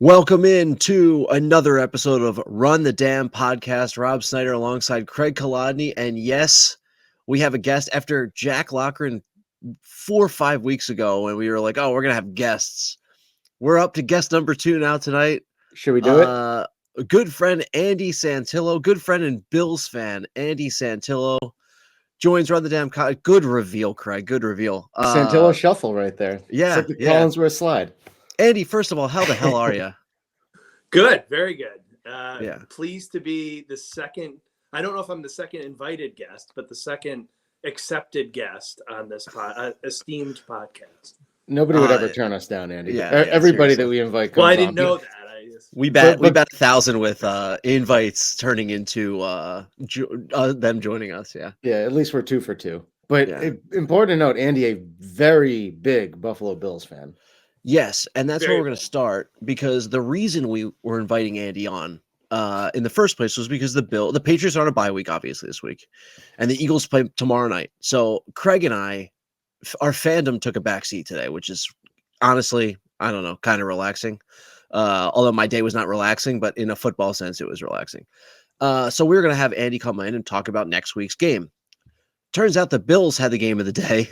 Welcome in to another episode of Run the Damn Podcast. Rob Snyder alongside Craig Kolodny. And yes, we have a guest after Jack Loughran 4 or 5 weeks ago, and we were like, oh, we're going to have guests. We're up to guest number 2 now tonight. Should we do it? A good friend, Andy Santillo, good friend and Bills fan, Andy Santillo, joins Run the Damn Podcast. Good reveal, Craig. Good reveal. Santillo shuffle right there. Yeah. It's like the Collinsworth slide. Andy, first of all, how the hell are you? Good, very good. Pleased to be the second. I don't know if I'm the second invited guest, but the second accepted guest on this esteemed podcast. Nobody would ever turn us down, Andy. Yeah, everybody seriously. that we invite comes Well, I didn't on. know that. We bet 1,000 with invites turning into them joining us. Yeah, at least we're 2 for 2. But Yeah. Important to note, Andy, a very big Buffalo Bills fan. Yes, and that's Very where we're going to start, because the reason we were inviting Andy on in the first place was because the Patriots are on a bye week, obviously, this week, and the Eagles play tomorrow night. So Craig and I, our fandom took a backseat today, which is honestly, I don't know, kind of relaxing. Although my day was not relaxing, but in a football sense, it was relaxing. So we were going to have Andy come in and talk about next week's game. Turns out the Bills had the game of the day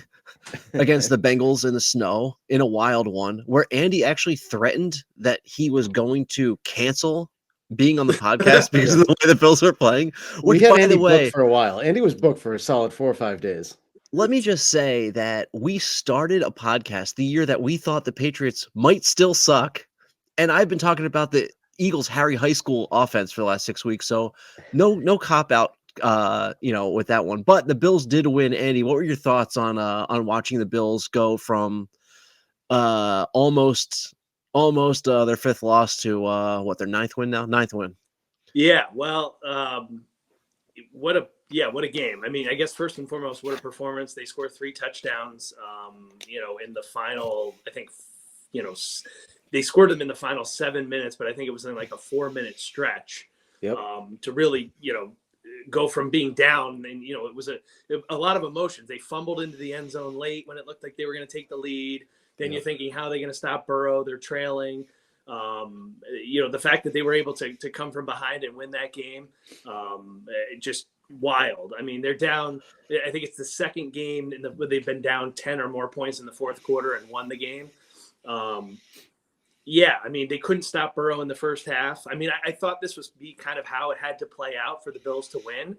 against the Bengals in the snow in a wild one, where Andy actually threatened that he was going to cancel being on the podcast because of the way the Bills were playing. Which, We had by Andy the way, booked for a while. Andy was booked for a solid 4 or 5 days. let me just say that we started a podcast the year that we thought the Patriots might still suck. And I've been talking about the Eagles' Harry High School offense for the last 6 weeks. So no cop out, with that one. But the Bills did win. Andy, what were your thoughts on watching the Bills go from almost their 5th loss to their 9th win now? 9th win. Yeah, well, what a game. I mean, I guess first and foremost, what a performance. They scored 3 touchdowns, in the final, I think, they scored them in the final 7 minutes, but I think it was in like a 4-minute stretch. Yep. To really, go from being down, and it was a lot of emotions. They fumbled into the end zone late when it looked like they were going to take the lead. Then You're thinking, how are they going to stop Burrow? They're trailing. The fact that they were able to come from behind and win that game, just wild. I mean, they're down. I think it's the second game where they've been down 10 or more points in the fourth quarter and won the game. I mean, they couldn't stop Burrow in the first half. I mean, I thought this was kind of how it had to play out for the Bills to win.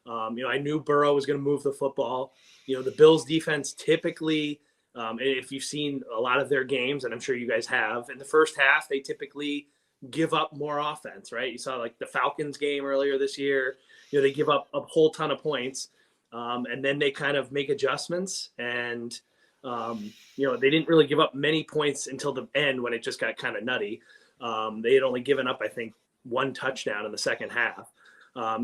I knew Burrow was going to move the football. The Bills defense typically, if you've seen a lot of their games, and I'm sure you guys have, in the first half, they typically give up more offense, right? You saw like the Falcons game earlier this year. They give up a whole ton of points, and then they kind of make adjustments, and they didn't really give up many points until the end when it just got kind of nutty. They had only given up, I think, 1 touchdown in the second half.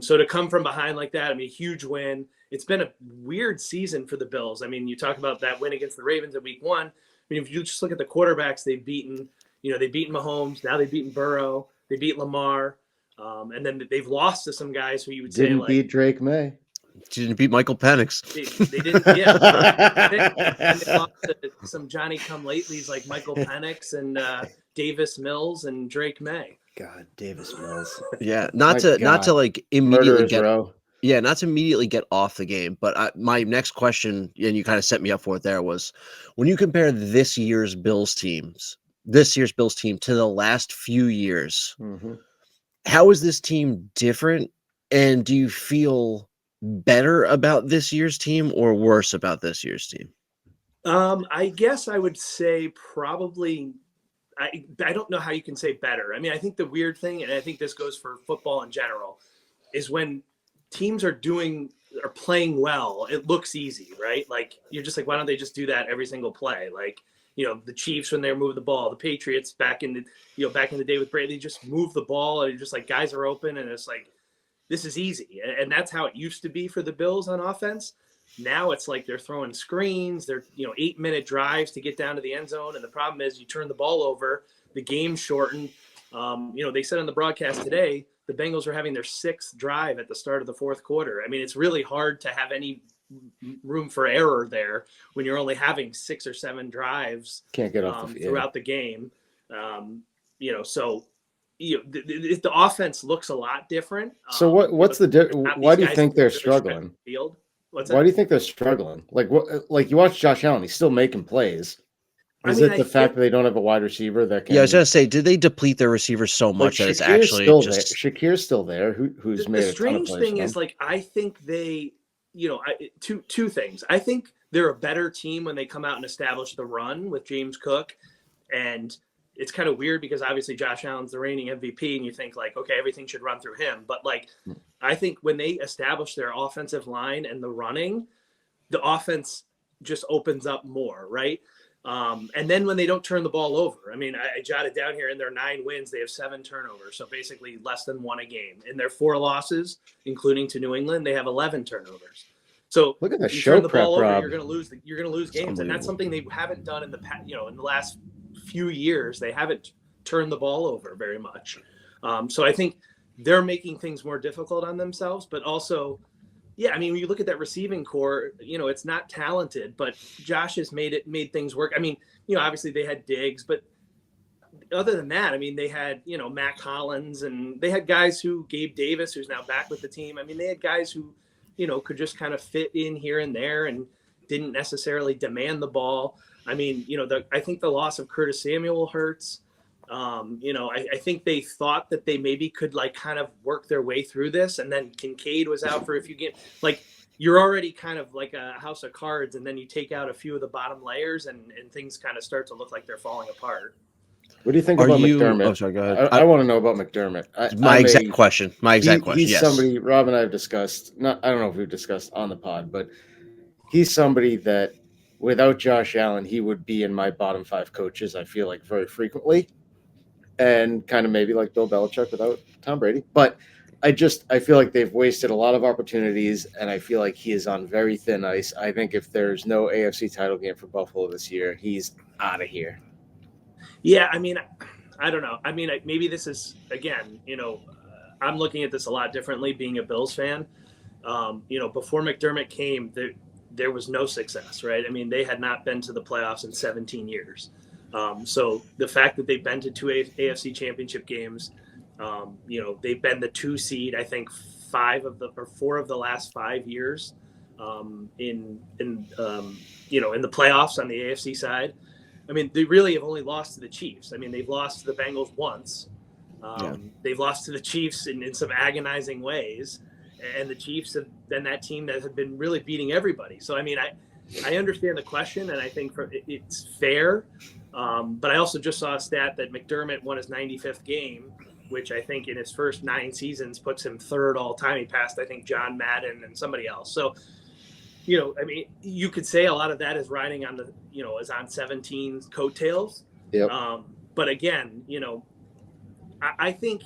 So to come from behind like that, I mean, huge win. It's been a weird season for the Bills. I mean, you talk about that win against the Ravens in week 1. I mean, if you just look at the quarterbacks they've beaten, they've beaten Mahomes. Now they've beaten Burrow. They beat Lamar. And then they've lost to some guys who you would say Didn't beat Drake May. Didn't beat Michael Penix. They didn't, yeah. And they lost to some Johnny-come-latelys like Michael Penix and Davis Mills and Drake May. God, Davis Mills. Yeah, not to like immediately not to immediately get off the game, but my next question, and you kind of set me up for it there, was when you compare this year's Bills team to the last few years, how is this team different? And do you feel better about this year's team or worse about this year's team? I guess I would say probably, I don't know how you can say better. I mean, I think the weird thing, and I think this goes for football in general, is when teams are playing well, it looks easy, right? Like, you're just like, why don't they just do that every single play? Like, the Chiefs, when they're moving the ball, the Patriots back in the day with Brady, they just move the ball and just like guys are open and it's like, this is easy. And that's how it used to be for the Bills on offense. Now it's like they're throwing screens. They're, 8-minute drives to get down to the end zone. And the problem is you turn the ball over, the game's shortened. They said on the broadcast today, the Bengals are having their 6th drive at the start of the fourth quarter. I mean, it's really hard to have any room for error there when you're only having 6 or 7 drives Can't get off throughout the game. So the offense looks a lot different. So what's the why do you think they're struggling? Field. Why do you think they're struggling? Like like you watch Josh Allen, he's still making plays. Is it the fact that they don't have a wide receiver that can? Yeah, I was gonna say, did they deplete their receivers so much that it's actually still just there. Shakir's still there, who's made a ton of plays. The strange thing is, like, I think they, two things. I think they're a better team when they come out and establish the run with James Cook, and it's kind of weird because obviously Josh Allen's the reigning MVP, and you think like, okay, everything should run through him. But like, I think when they establish their offensive line and the running, the offense just opens up more, right? And then when they don't turn the ball over, I mean, I jotted down here in their 9 wins, they have 7 turnovers. So basically less than 1 a game. In their 4 losses, including to New England, they have 11 turnovers. So look at that you show turn the prep, ball over, Rob. you're going to lose games. And that's something they haven't done in the past, in the last few years. They haven't turned the ball over very much. So I think they're making things more difficult on themselves, but also, yeah, I mean, when you look at that receiving core, it's not talented, but Josh has made things work. I mean, obviously they had Diggs, but other than that, I mean, they had, Mac Hollins, and they had guys who, Gabe Davis, who's now back with the team. I mean, they had guys who, could just kind of fit in here and there and didn't necessarily demand the ball. I mean, I think the loss of Curtis Samuel hurts. I think they thought that they maybe could like kind of work their way through this, and then Kincaid was out for a few games. Like, you're already kind of like a house of cards, and then you take out a few of the bottom layers, and things kind of start to look like they're falling apart. What do you think about McDermott? Oh, sorry, go ahead. I want to know about McDermott. My exact question. He's yes. somebody Rob and I have discussed. I don't know if we've discussed on the pod, but he's somebody that without Josh Allen, he would be in my bottom 5 coaches. I feel like very frequently, and kind of maybe like Bill Belichick without Tom Brady. But I feel like they've wasted a lot of opportunities, and I feel like he is on very thin ice. I think if there's no AFC title game for Buffalo this year, he's out of here. Yeah, I mean, I don't know. I mean, maybe this is, again, I'm looking at this a lot differently being a Bills fan. Before McDermott came, there was no success, right? I mean, they had not been to the playoffs in 17 years. So the fact that they've been to 2 AFC championship games, they've been the 2 seed, I think 4 of the last 5 years in the playoffs on the AFC side. I mean, they really have only lost to the Chiefs. I mean, they've lost to the Bengals once. They've lost to the Chiefs in some agonizing ways. And the Chiefs have been that team that have been really beating everybody. So, I mean, I understand the question, and I think it's fair. But I also just saw a stat that McDermott won his 95th game, which I think in his first 9 seasons puts him 3rd all time. He passed, I think, John Madden and somebody else. So, I mean, you could say a lot of that is riding on is on 17's coattails. Yep. But again, I think,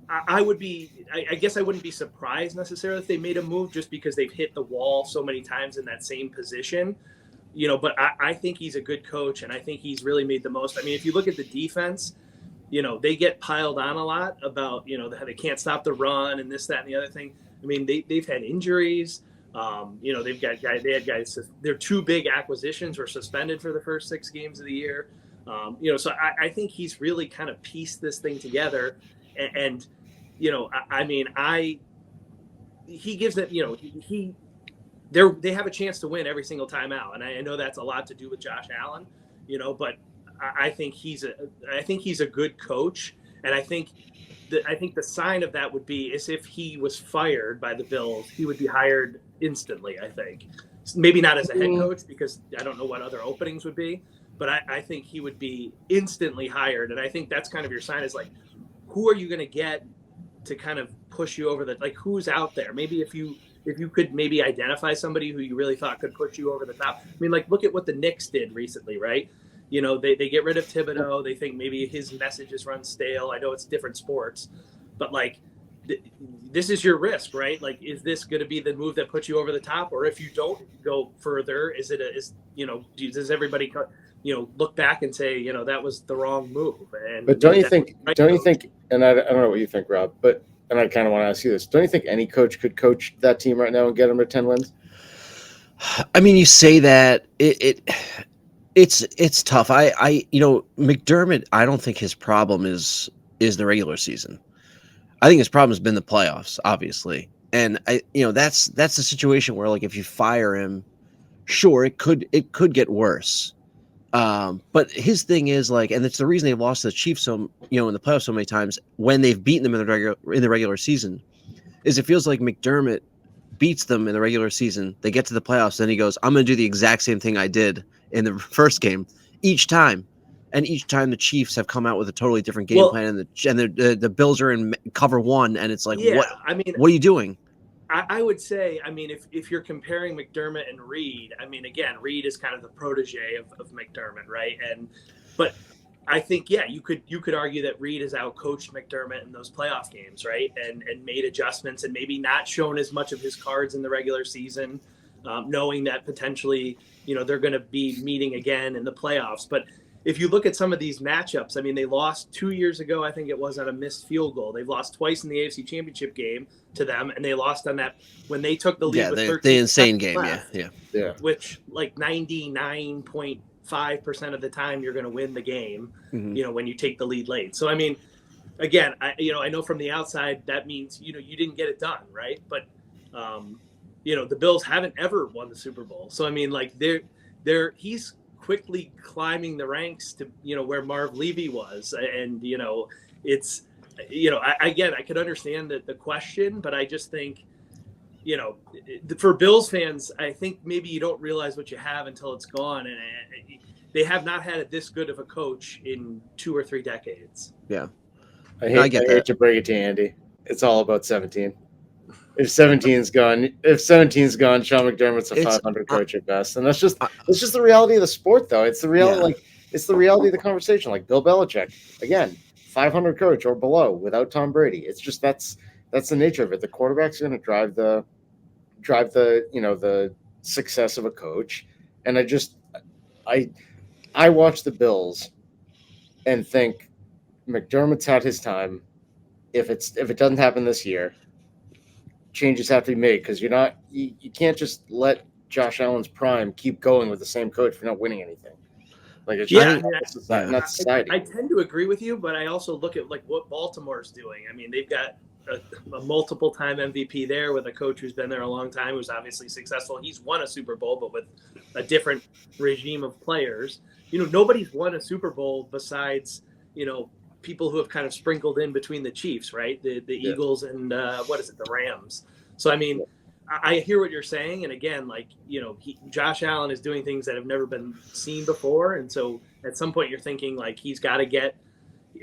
I guess I wouldn't be surprised necessarily if they made a move just because they've hit the wall so many times in that same position, but I think he's a good coach, and I think he's really made the most. I mean, if you look at the defense, they get piled on a lot about, how they can't stop the run and this, that, and the other thing. I mean, they've had injuries. They've got guys. They had guys. Their 2 big acquisitions were suspended for the first 6 games of the year. So I think he's really kind of pieced this thing together, and he gives it. They have a chance to win every single time out, and I know that's a lot to do with Josh Allen, but I think he's a good coach, and I think the sign of that would be is if he was fired by the Bills, he would be hired instantly. I think maybe not as a head coach because I don't know what other openings would be, but I think he would be instantly hired. And I think that's kind of your sign is like, who are you going to get to kind of push you over like who's out there? Maybe if you could maybe identify somebody who you really thought could push you over the top. I mean, like look at what the Knicks did recently, right? They get rid of Thibodeau. They think maybe his messages run stale. I know it's different sports, but like this is your risk, right? Like, is this going to be the move that puts you over the top? Or if you don't go further, does everybody, look back and say, that was the wrong move? But don't you think, and I don't know what you think, Rob, and I kind of want to ask you this. Don't you think any coach could coach that team right now and get them to 10 wins? I mean, you say that It's tough. McDermott, I don't think his problem is the regular season. I think his problem has been the playoffs, obviously. And that's the situation where, like, if you fire him, sure, it could get worse. But his thing is, like, and it's the reason they've lost to the Chiefs in the playoffs so many times when they've beaten them in the regular season, is it feels like McDermott beats them in the regular season. They get to the playoffs, then he goes, "I'm going to do the exact same thing I did in the first game each time." And each time the Chiefs have come out with a totally different game plan, and the Bills are in cover one, and it's like, what are you doing? I would say, I mean, if you're comparing McDermott and Reed, I mean, again, Reed is kind of the protege of McDermott, right? But I think, yeah, you could argue that Reed has outcoached McDermott in those playoff games, right? And made adjustments and maybe not shown as much of his cards in the regular season, knowing that potentially, they're going to be meeting again in the playoffs. But if you look at some of these matchups, I mean, they lost 2 years ago, I think it was, on a missed field goal. They've lost twice in the AFC Championship game to them, and they lost on that when they took the lead with 13 the insane game, left, yeah. Which, like, 99.5% of the time you're going to win the game, when you take the lead late. So, I mean, again, I know from the outside that means, you didn't get it done, right? But, the Bills haven't ever won the Super Bowl. So, I mean, like, he's quickly climbing the ranks to where Marv Levy was, and it's I could understand the question, but I just think for Bills fans, I think maybe you don't realize what you have until it's gone, and they have not had this good of a coach in 2 or 3 decades. Yeah, I hate to break it to Andy, it's all about 17. If 17's gone, Sean McDermott's a 500 coach at best, and it's just the reality of the sport, though. It's the reality, it's the reality of the conversation. Like Bill Belichick, again, 500 coach or below without Tom Brady. It's just that's the nature of it. The quarterback's going to drive the the success of a coach, and I watch the Bills and think McDermott's had his time. If it doesn't happen this year, changes have to be made, because you can't just let Josh Allen's prime keep going with the same coach if you're not winning anything. Like, it's not society. I tend to agree with you, but I also look at, like, what Baltimore's doing. I mean, they've got a multiple-time MVP there with a coach who's been there a long time, who's obviously successful. He's won a Super Bowl, but with a different regime of players. Nobody's won a Super Bowl besides, people who have kind of sprinkled in between the Chiefs, right? The Eagles and the Rams. So, I mean, I hear what you're saying. And again, like, Josh Allen is doing things that have never been seen before. And so at some point you're thinking, like, he's got to get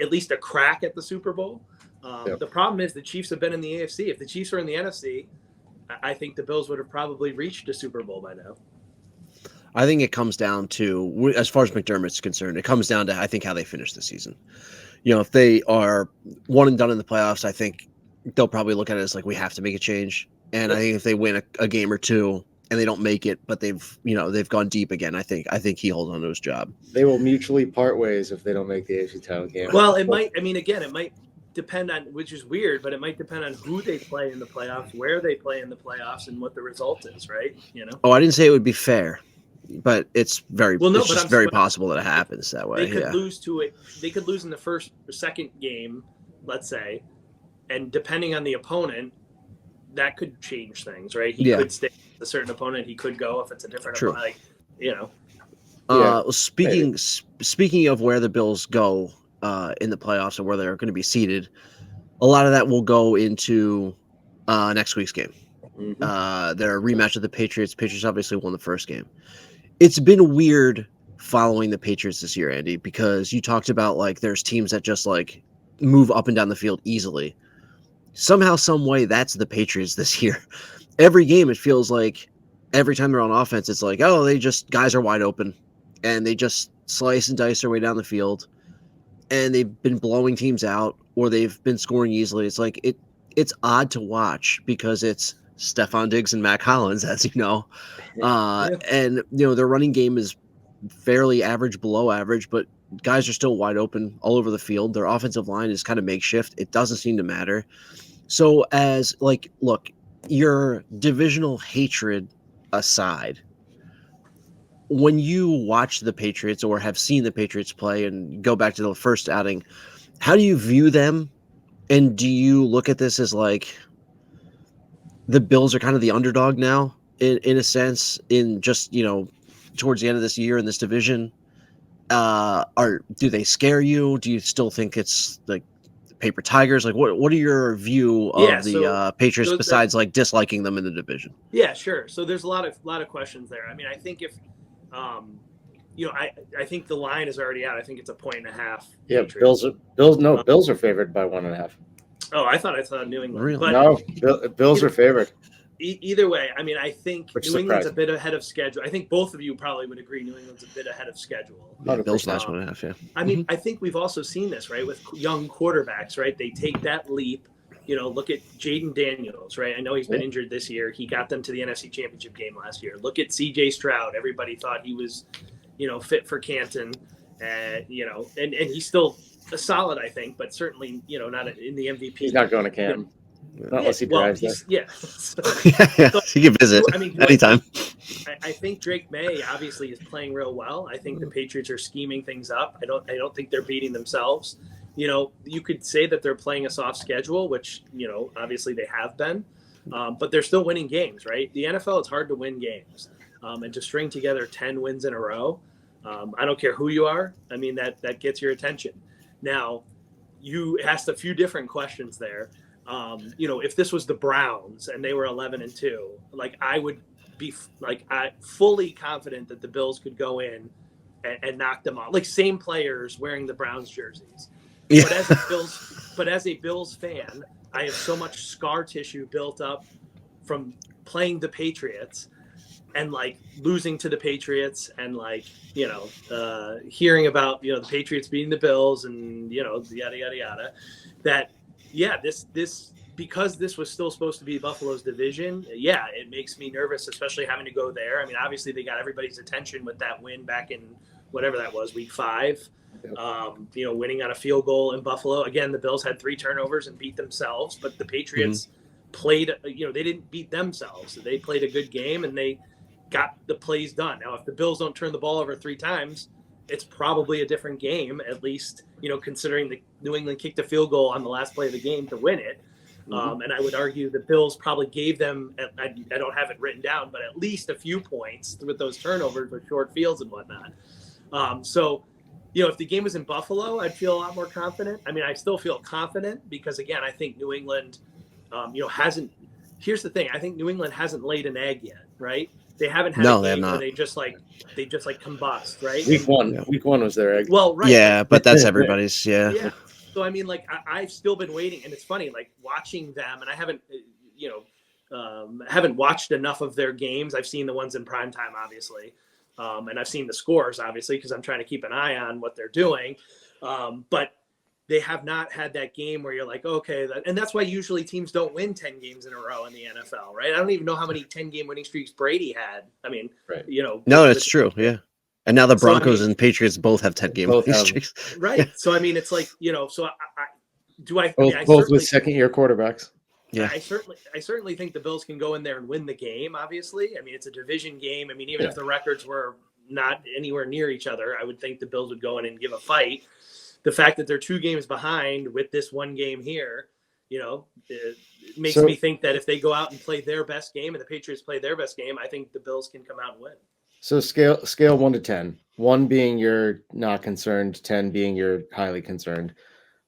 at least a crack at the Super Bowl. The problem is the Chiefs have been in the AFC. If the Chiefs were in the NFC, I think the Bills would have probably reached a Super Bowl by now. I think it comes down to, as far as McDermott's concerned, it comes down to, I think, how they finish the season. If they are one and done in the playoffs, I think they'll probably look at it as, like, we have to make a change. And I think if they win a game or two and they don't make it, but they've gone deep again, I think he holds on to his job. They will mutually part ways if they don't make the AFC title game. Well, it might depend on, which is weird, but it might depend on who they play in the playoffs, where they play in the playoffs, and what the result is, right? Oh, I didn't say it would be fair, but it's very possible that it happens that way. They could lose to it. They could lose in the first or second game, let's say, and depending on the opponent, that could change things, right? He could stay with a certain opponent. He could go if it's a different opponent. Speaking of where the Bills go in the playoffs and where they're going to be seated, a lot of that will go into next week's game. Their rematch of the Patriots. Patriots obviously won the first game. It's been weird following the Patriots this year, Andy, because you talked about, like, there's teams that just, like, move up and down the field easily. Somehow, some way, that's the Patriots this year. Every game, it feels like every time they're on offense, it's like, oh, guys are wide open, and they just slice and dice their way down the field, and they've been blowing teams out, or they've been scoring easily. It's like, it's odd to watch because it's Stephon Diggs and Mac Hollins, as you know. And, their running game is fairly average, below average, but guys are still wide open all over the field. Their offensive line is kind of makeshift. It doesn't seem to matter. So look, your divisional hatred aside, when you watch the Patriots or have seen the Patriots play and go back to the first outing, how do you view them? And do you look at this as like the Bills are kind of the underdog now in a sense, in just, towards the end of this year in this division? Do they scare you? Do you still think it's like paper tigers? Like what are your view Yeah, of the so Patriots that's besides like disliking them in the division? yeah, sure. So there's a lot of questions there. I mean, I think if I think the line is already out. I think it's 1.5. Yeah, Patriots. Bills are favored by 1.5. Oh, I thought New England. Really? But No, Bills are favored. Either way, I mean, I think Which New England's a surprised bit ahead of schedule. I think both of you probably would agree New England's a bit ahead of schedule. Yeah, Bills 100%. last 1.5. Yeah. I mean, I think we've also seen this, right, with young quarterbacks, right? They take that leap. Look at Jaden Daniels, right? I know he's been injured this year. He got them to the NFC Championship game last year. Look at C.J. Stroud. Everybody thought he was, fit for Canton, and he's still a solid, I think, but certainly, not in the MVP. He's not going to Canton. Not unless he drives there. Yeah. So, he can visit anytime. I think Drake May obviously is playing real well. I think the Patriots are scheming things up. I don't think they're beating themselves. You could say that they're playing a soft schedule, which, obviously they have been, but they're still winning games, right? The NFL, it's hard to win games, and to string together 10 wins in a row. I don't care who you are. I mean, that gets your attention. Now, you asked a few different questions there. If this was the Browns and they were 11-2, like I would be fully confident that the Bills could go in and knock them off. Like same players wearing the Browns jerseys. Yeah. But as a Bills fan, I have so much scar tissue built up from playing the Patriots and losing to the Patriots and hearing about the Patriots beating the Bills and yada yada yada. That this because this was still supposed to be Buffalo's division. Yeah, it makes me nervous, especially having to go there. I mean, obviously they got everybody's attention with that win back in whatever that was, week 5. Winning on a field goal in Buffalo. Again, the Bills had 3 turnovers and beat themselves, but the Patriots played, they didn't beat themselves. They played a good game and they got the plays done. Now, if the Bills don't turn the ball over 3 times, it's probably a different game, at least, considering the New England kicked a field goal on the last play of the game to win it. And I would argue the Bills probably gave them, I don't have it written down, but at least a few points with those turnovers with short fields and whatnot. If the game was in Buffalo, I'd feel a lot more confident. I mean, I still feel confident because, again, I think New England, hasn't. Here's the thing: I think New England hasn't laid an egg yet, right? They haven't had a game where they just combust, right? Week one was their egg. Well, right. Yeah, but that's everybody's. Yeah. Yeah. So I mean, I've still been waiting, and it's funny, watching them, and I haven't, haven't watched enough of their games. I've seen the ones in primetime, obviously. And I've seen the scores, obviously, because I'm trying to keep an eye on what they're doing. But they have not had that game where you're like, okay. And that's why usually teams don't win 10 games in a row in the NFL, right? I don't even know how many 10-game winning streaks Brady had. I mean, right. No, it's true. Yeah. And now the Broncos and Patriots both have 10-game winning streaks. Right. So, I mean, it's like, so both with second-year quarterbacks. Yeah, I certainly think the Bills can go in there and win the game, obviously. I mean, it's a division game. I mean, even if the records were not anywhere near each other, I would think the Bills would go in and give a fight. The fact that they're 2 games behind with this one game here, it makes me think that if they go out and play their best game and the Patriots play their best game, I think the Bills can come out and win. So scale 1 to 10, 1 being you're not concerned, 10 being you're highly concerned.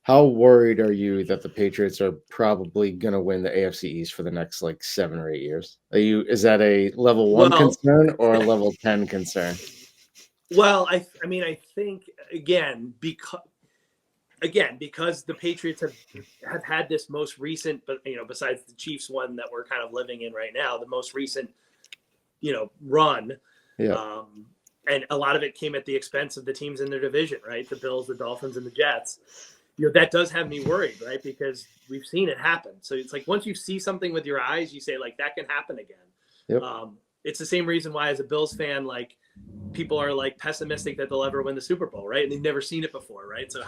How worried are you that the Patriots are probably going to win the AFC East for the next 7 or 8 years? Is that a level 1 concern or a level 10 concern? Well, I think because the Patriots have had this most recent, but besides the Chiefs one that we're kind of living in right now, the most recent, run. Yeah. And a lot of it came at the expense of the teams in their division, right? The Bills, the Dolphins, and the Jets. That does have me worried, right? Because we've seen it happen. So it's like once you see something with your eyes, you say that can happen again. Yep. It's the same reason why, as a Bills fan, people are pessimistic that they'll ever win the Super Bowl, right? And they've never seen it before, right? So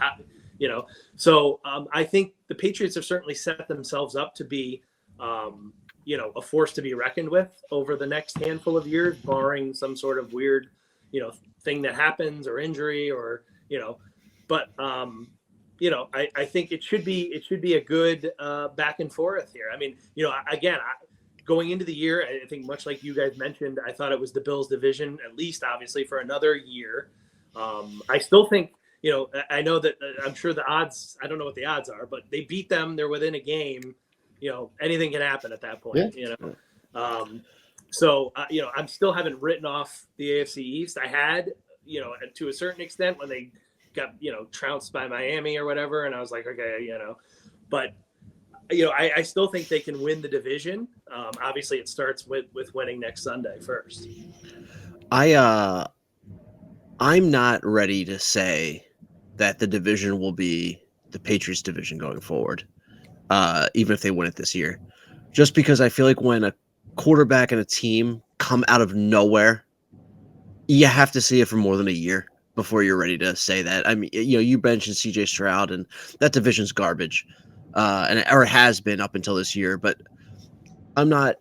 I think the Patriots have certainly set themselves up to be, a force to be reckoned with over the next handful of years, barring some sort of weird, thing that happens or injury or, but, I think it should be a good back and forth here. I mean, again, going into the year, I think much like you guys mentioned, I thought it was the Bills division, at least obviously for another year. I still think, I know that I'm sure the odds, I don't know what the odds are, but they beat them. They're within a game. Anything can happen at that point, So, I'm still haven't written off the AFC East. I had, to a certain extent when they got, trounced by Miami or whatever. And I was like, okay, but, I still think they can win the division. Obviously, it starts with winning next Sunday first. I'm not ready to say that the division will be the Patriots division going forward, even if they win it this year. Just because I feel like when a quarterback and a team come out of nowhere, you have to see it for more than a year before you're ready to say that. I mean, you mentioned CJ Stroud, and that division's garbage, or it has been up until this year. But I'm not,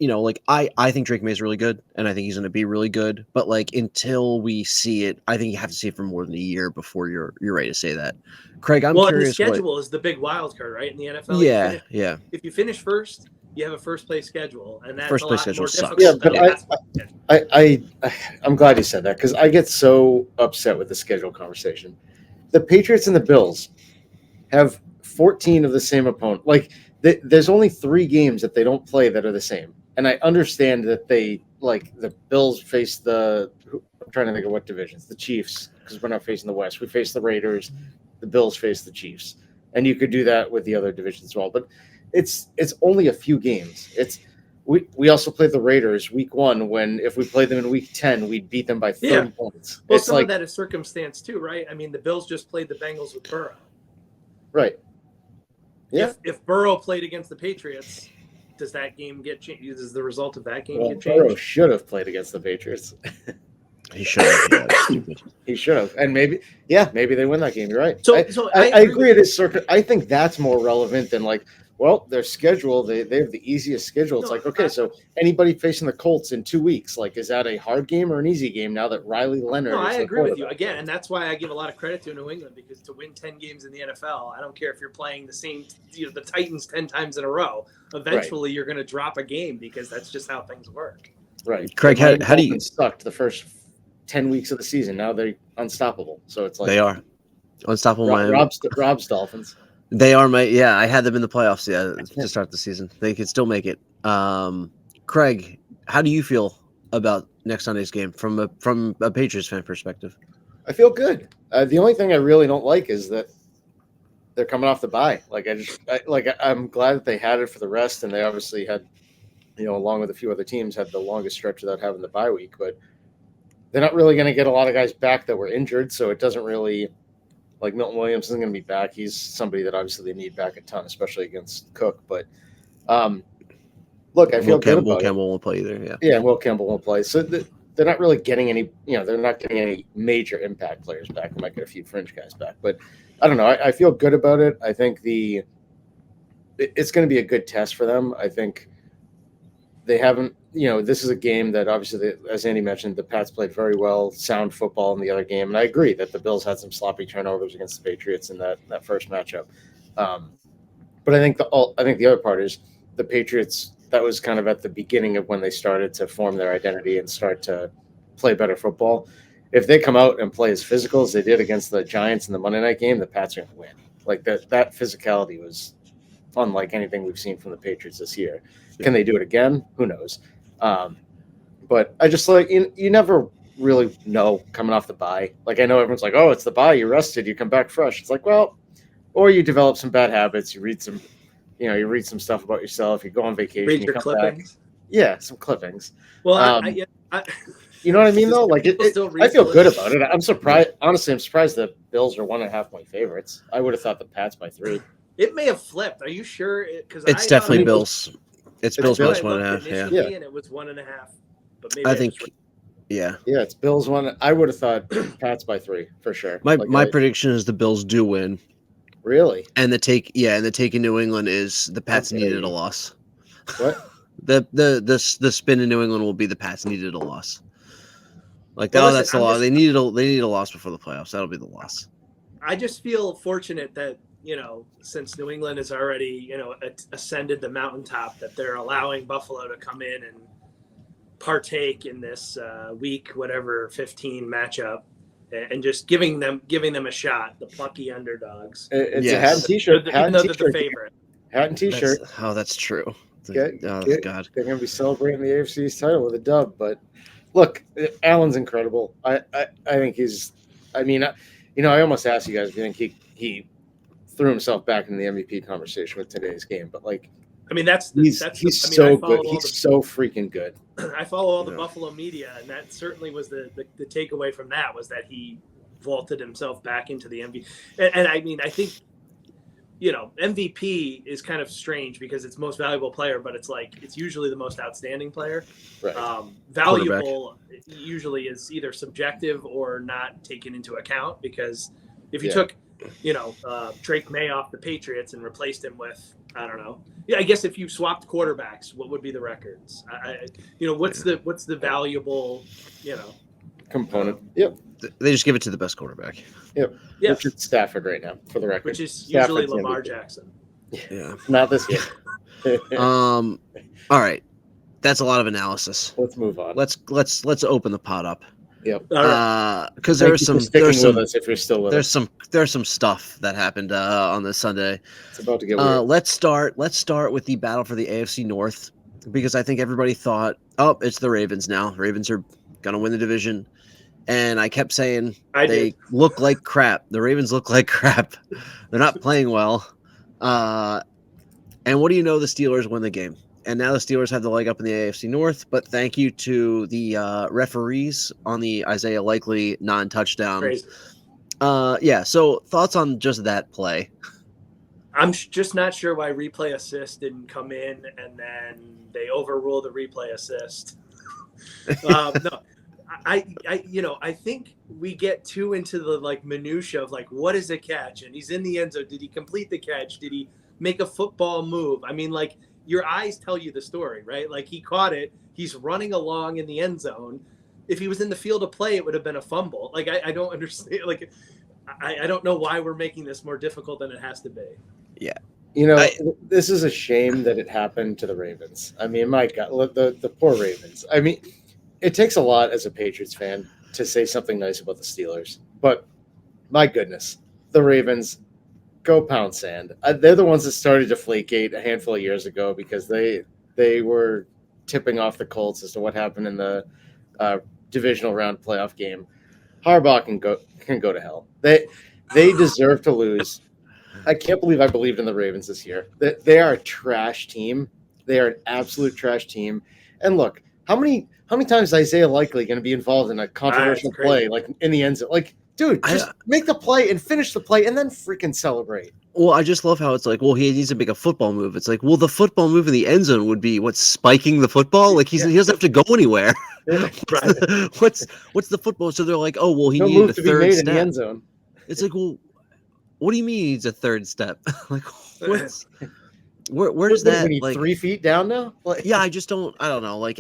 I think Drake May is really good, and I think he's going to be really good. But until we see it, I think you have to see it for more than a year before you're ready to say that. Craig, I'm curious. And the schedule is the big wild card, right? In the NFL, yeah. If you finish first, you have a first place schedule, and that's first place a lot schedule more sucks. difficult. Yeah, but I'm glad you said that because I get so upset with the schedule conversation. The Patriots and the Bills have 14 of the same opponent. There's only 3 games that they don't play that are the same. And I understand that the Bills face I'm trying to think of what divisions, the Chiefs, because we're not facing the West. We face the Raiders. The Bills face the Chiefs. And you could do that with the other divisions as well. But it's only a few games. We also played the Raiders week 1 when if we played them in week 10, we'd beat them by 30 points. Well, some of that is circumstance too, right? I mean, the Bills just played the Bengals with Burrow. Right. Yeah. If Burrow played against the Patriots, does that game get changed? Does the result of that game get changed? Burrow should have played against the Patriots. He should have. Yeah, stupid. He should have. And maybe they win that game. You're right. So I agree it is I think that's more relevant than their schedule, they have the easiest schedule. It's so anybody facing the Colts in 2 weeks, is that a hard game or an easy game now that Riley Leonard I agree with you again, and that's why I give a lot of credit to New England, because to win 10 games in the NFL, I don't care if you're playing the same, the Titans 10 times in a row. Eventually, you're going to drop a game because that's just how things work. Right. Craig, how do you sucked the first 10 weeks of the season? Now they're unstoppable. So it's they are unstoppable. Rob's Dolphins. They are I had them in the playoffs to start the season. They could still make it. Craig, how do you feel about next Sunday's game from a Patriots fan perspective? I feel good. The only thing I really don't like is that they're coming off the bye. I'm glad that they had it for the rest, and they obviously had, along with a few other teams, had the longest stretch without having the bye week. But they're not really going to get a lot of guys back that were injured, so it doesn't really. Milton Williams isn't going to be back. He's somebody that obviously they need back a ton, especially against Cook. But look, I feel good about Will Campbell won't play either. Yeah. Yeah, Will Campbell won't play. So they're not really getting any. They're not getting any major impact players back. They might get a few fringe guys back, but I don't know. I feel good about it. I think it's going to be a good test for them. I think they haven't. This is a game that obviously, as Andy mentioned, the Pats played very well, sound football in the other game. And I agree that the Bills had some sloppy turnovers against the Patriots in that first matchup. But I think the other part is the Patriots, that was kind of at the beginning of when they started to form their identity and start to play better football. If they come out and play as physical as they did against the Giants in the Monday night game, the Pats are going to win. That physicality was unlike anything we've seen from the Patriots this year. Can they do it again? Who knows? But I just you never really know coming off the bye. I know everyone's like, oh, it's the bye, you're rested, you come back fresh. It's or you develop some bad habits, you read some stuff about yourself, you go on vacation, read you your come clippings. back. Yeah, some clippings. Well, you know what I mean though? I feel good about it. I'm surprised. Honestly, I'm surprised the Bills are 1.5 point favorites. I would have thought the Pats by 3. It may have flipped. Are you sure? Because it's definitely Bills. It's Bills plus 1.5. Yeah, and it was 1.5. But maybe I think, yeah, it's Bills 1. I would have thought Pats by 3 for sure. My prediction is the Bills do win. Really? And the take in New England is the Pats needed a loss. What? The spin in New England will be the Pats needed a loss. Like, Well, oh, listen, that's the loss. They needed a loss before the playoffs. That'll be the loss. I just feel fortunate that, since New England has already, ascended the mountaintop, that they're allowing Buffalo to come in and partake in this week, whatever, 15 matchup, and just giving them a shot, the plucky underdogs. It's a hat and t-shirt. Even though they're the favorite. Hat and t-shirt. That's true. God. They're going to be celebrating the AFC's title with a dub. But look, Allen's incredible. I think he's. I mean, I almost asked you guys if you think he threw himself back in the MVP conversation with today's game. But like, I mean, he's so good. He's so freaking good. I follow all the Buffalo media, and that certainly was the takeaway from that, was that he vaulted himself back into the MVP. And I mean, I think, MVP is kind of strange because it's most valuable player, but it's usually the most outstanding player. Right. Valuable usually is either subjective or not taken into account, because if you took, Drake May off the Patriots and replaced him with, I don't know. Yeah, I guess if you swapped quarterbacks, what would be the records? What's the valuable, component? Yep. They just give it to the best quarterback. Yep. Yeah. Which is Stafford right now, for the record. Which is Stafford's usually Lamar Jackson. Yeah. Not this year. All right. That's a lot of analysis. Let's move on. Let's open the pot up. Yep. Because with us if you're still with us. There's some stuff that happened on this Sunday. It's about to get weird. Let's start with the battle for the AFC North, because I think everybody thought, oh, it's the Ravens now. The Ravens are gonna win the division. And I kept saying they look like crap. The Ravens look like crap. They're not playing well. And what do you know? The Steelers win the game. And now the Steelers have the leg up in the AFC North. But thank you to the referees on the Isaiah Likely non-touchdown. Crazy. So thoughts on just that play? I'm just not sure why replay assist didn't come in, and then they overrule the replay assist. No. I think we get too into the minutia of what is a catch, and he's in the end zone. Did he complete the catch? Did he make a football move? I mean, your eyes tell you the story, right? He caught it. He's running along in the end zone. If he was in the field of play, it would have been a fumble. I don't understand. I don't know why we're making this more difficult than it has to be. Yeah. This is a shame that it happened to the Ravens. I mean, my God, the poor Ravens. I mean, it takes a lot as a Patriots fan to say something nice about the Steelers, but my goodness, the Ravens, go pound sand. They're the ones that started Deflategate a handful of years ago because they were tipping off the Colts as to what happened in the divisional round playoff game. Harbaugh can go to hell. They deserve to lose. I can't believe I believed in the Ravens this year. They are a trash team. They are an absolute trash team. And look, how many times is Isaiah Likely going to be involved in a controversial play in the end zone? Dude, just make the play and finish the play and then freaking celebrate. Well, I just love how it's he needs to make a football move. It's the football move in the end zone would be spiking the football. He doesn't have to go anywhere. What's the football? So they're he needed a third step in the end zone. It's what do you mean he needs a third step? Where does that? We need 3 feet down now. Yeah, I don't know.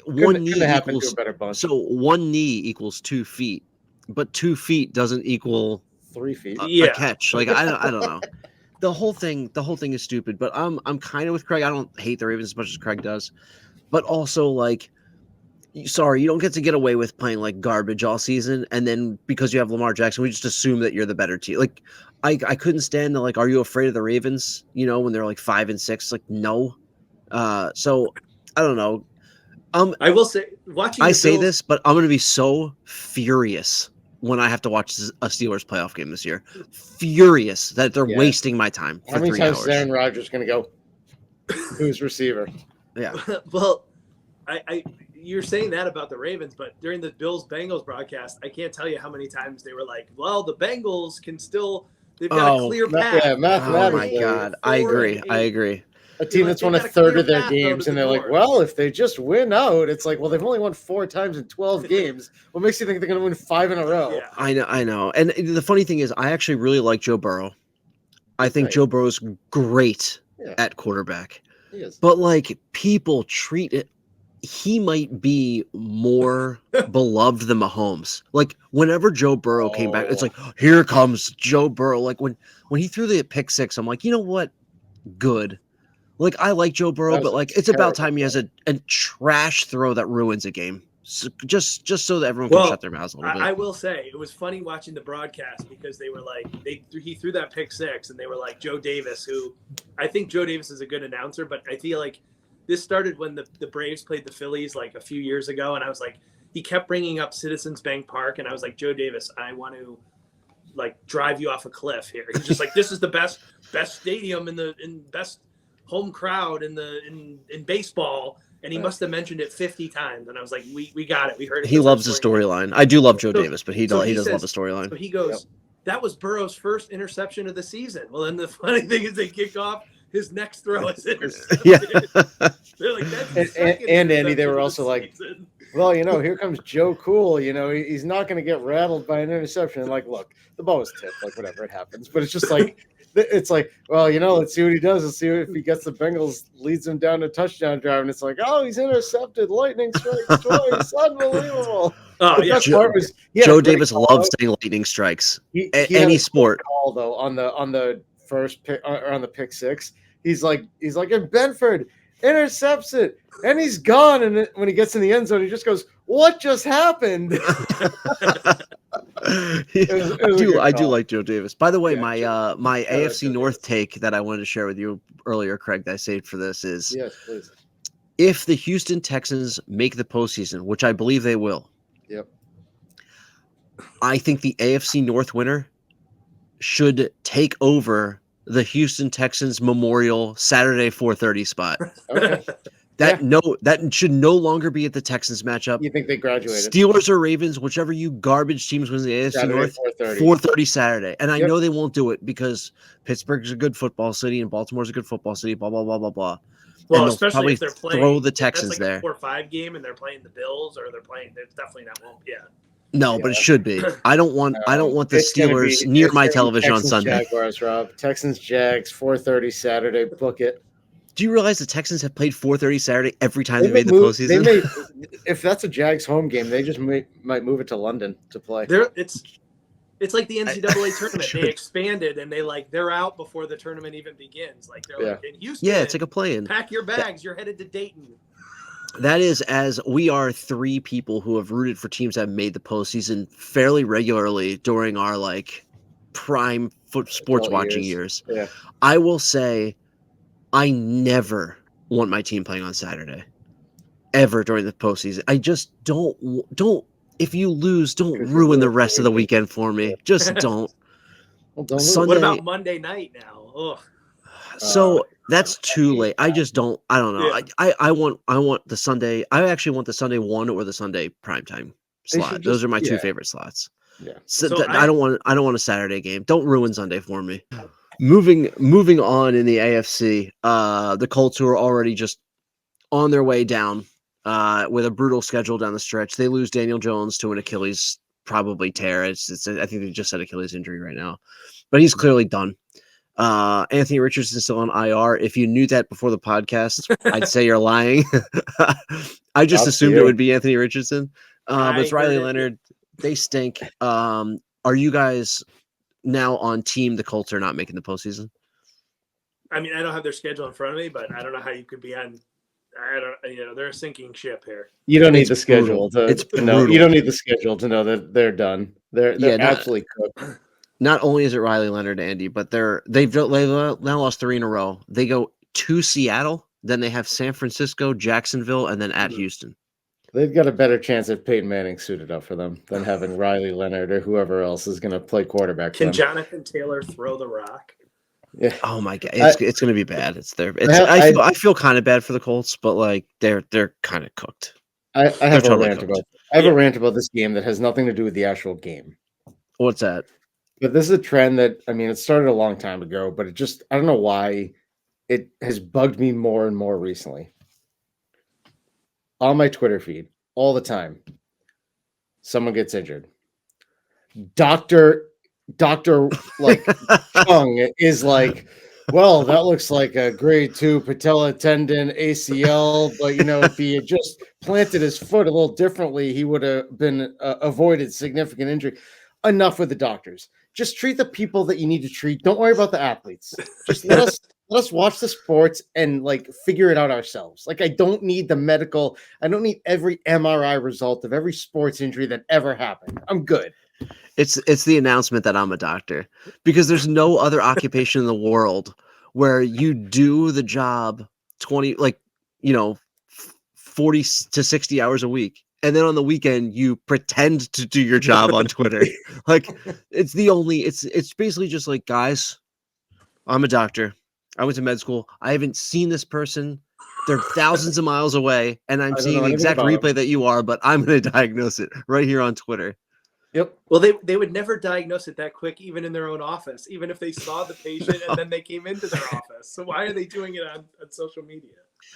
One knee equals to a better bunch. So 1 knee equals 2 feet, but 2 feet doesn't equal 3 feet. A catch. I don't know. The whole thing is stupid. But I'm kind of with Craig. I don't hate the Ravens as much as Craig does, but also sorry, you don't get away with playing garbage all season, and then because you have Lamar Jackson, we just assume that you're the better team. I couldn't stand the are you afraid of the Ravens? When they're 5-6. No. So I don't know. I will say, watching. I say this, but I'm going to be so furious when I have to watch a Steelers playoff game this year. Furious that they're wasting my time for 3 hours. How many times is Aaron Rodgers going to go? Who's receiver? Yeah. Well, you're saying that about the Ravens, but during the Bills-Bengals broadcast, I can't tell you how many times they were well, the Bengals can still. They've got a clear path. Yeah, mathematically. Oh my God, I agree. A team that's won a third of their games, and they're well, if they just win out, it's well, they've only won 4 times in 12 games. What makes you think they're going to win 5 in a row? Yeah. I know. And the funny thing is, I actually really like Joe Burrow. I think Joe Burrow's great at quarterback. He is. But people treat it he might be more beloved than Mahomes. Like whenever Joe Burrow came back, it's like, here comes Joe Burrow. Like when he threw the pick six, I'm like, you know what? Good. Like I like Joe Burrow, but like it's about time he has a trash throw that ruins a game. So just so that everyone can shut their mouths a little bit. I will say it was funny watching the broadcast because they were like he threw that pick six and they were like Joe Davis, who I think Joe Davis is a good announcer, but I feel like this started when the Braves played the Phillies like a few years ago, and I was like, he kept bringing up Citizens Bank Park, and I was like, Joe Davis, I want to like drive you off a cliff here. He's just like, this is the best stadium in best home crowd in baseball. And he must have mentioned it 50 times. And I was like, we got it. We heard it. He loves the storyline. I do love Joe Davis, but he does love the storyline. So he goes, that was Burrow's first interception of the season. Well, then the funny thing is they kick off. His next throw is intercepted. Yeah. They're like, that's and Andy, they were also like, well, you know, here comes Joe Cool. You know, he's not going to get rattled by an interception. And like, look, the ball was tipped, like whatever, it happens. But it's just like, it's like, well, you know, let's see what he does. Let's see if he gets the Bengals, leads them down to touchdown drive. And it's like, oh, he's intercepted. Lightning strikes twice. Unbelievable. Oh, yeah. Joe Davis loves saying lightning strikes. Any sport. Call, though, on the first pick, or on the pick six, he's like, and Benford intercepts it, and he's gone. And when he gets in the end zone, he just goes, "What just happened?" I do like Joe Davis. By the way, my AFC North take that I wanted to share with you earlier, Craig, that I saved for this is, yes, please. If the Houston Texans make the postseason, which I believe they will, I think the AFC North winner should take over the Houston Texans Memorial Saturday 4:30 spot. Okay. That should no longer be at the Texans matchup. You think they graduated? Steelers or Ravens, whichever you garbage teams wins the AFC Saturday, North, 4:30 Saturday. And I know they won't do it because Pittsburgh's a good football city and Baltimore's a good football city, blah, blah, blah, blah, blah. Well, especially if they're playing, throw the Texans that's like there. a 4-5 game and they're playing the Bills, or they're definitely not won't. Yeah. No, but it should be. I don't want the Steelers near my television on Sunday. Jaguars, Rob. Texans, Jags, 4:30 Saturday. Book it. Do you realize the Texans have played 4:30 Saturday every time they made the postseason? If that's a Jags home game, they just might move it to London to play. It's like the NCAA tournament. They expanded and they're out before the tournament even begins. Like they're like in Houston. Yeah, it's like a play-in. Pack your bags. You're headed to Dayton. That is, as we are three people who have rooted for teams that have made the postseason fairly regularly during our prime sports watching years. Yeah. I will say, I never want my team playing on Saturday, ever during the postseason. I just don't. If you lose, don't ruin the rest of the weekend for me. Just don't. Well, Sunday, what about Monday night now? Ugh. So that's too late. I just don't. I don't know. Yeah. I want the Sunday. I actually want the Sunday 1 or the Sunday primetime slot. Those are my two favorite slots. Yeah. So I don't want a Saturday game. Don't ruin Sunday for me. Moving on in the AFC, the Colts, who are already just on their way down with a brutal schedule down the stretch. They lose Daniel Jones to an Achilles probably tear. I think they just said Achilles injury right now, but he's clearly done. Anthony Richardson is still on IR. If you knew that before the podcast, I'd say you're lying. I just assumed it would be Anthony Richardson. But it's Riley Leonard. They stink. Are you guys now on team the Colts are not making the postseason? I mean, I don't have their schedule in front of me, but I don't know how you could be on. They're a sinking ship here. You don't need the schedule to know. You don't need the schedule to know that they're done. They're absolutely cooked. Not only is it Riley Leonard, Andy, but they've now lost 3 in a row. They go to Seattle, then they have San Francisco, Jacksonville, and then at Houston. They've got a better chance of Peyton Manning suited up for them than having Riley Leonard or whoever else is going to play quarterback. Can Jonathan Taylor throw the rock? Yeah. Oh my God, it's going to be bad. I feel kind of bad for the Colts, but they're kind of cooked. I have a rant about this game that has nothing to do with the actual game. What's that? But this is a trend that, it started a long time ago, but I don't know why it has bugged me more and more recently. On my Twitter feed, all the time, someone gets injured. Dr. Chung is like, Well, that looks like a grade 2 patella tendon ACL, but if he had just planted his foot a little differently, he would have been avoided significant injury. Enough with the doctors. Just treat the people that you need to treat. Don't worry about the athletes. Just let us watch the sports and figure it out ourselves. I don't need the medical. I don't need every MRI result of every sports injury that ever happened. I'm good. It's the announcement that I'm a doctor, because there's no other occupation in the world where you do the job 20 40 to 60 hours a week, and then on the weekend you pretend to do your job on Twitter. It's basically just like, guys, I'm a doctor. I went to med school. I haven't seen this person. They're thousands of miles away, and I'm seeing the exact replay that you are, but I'm going to diagnose it right here on Twitter. Yep. Well, they would never diagnose it that quick, even in their own office, even if they saw the patient and then they came into their office. So why are they doing it on social media?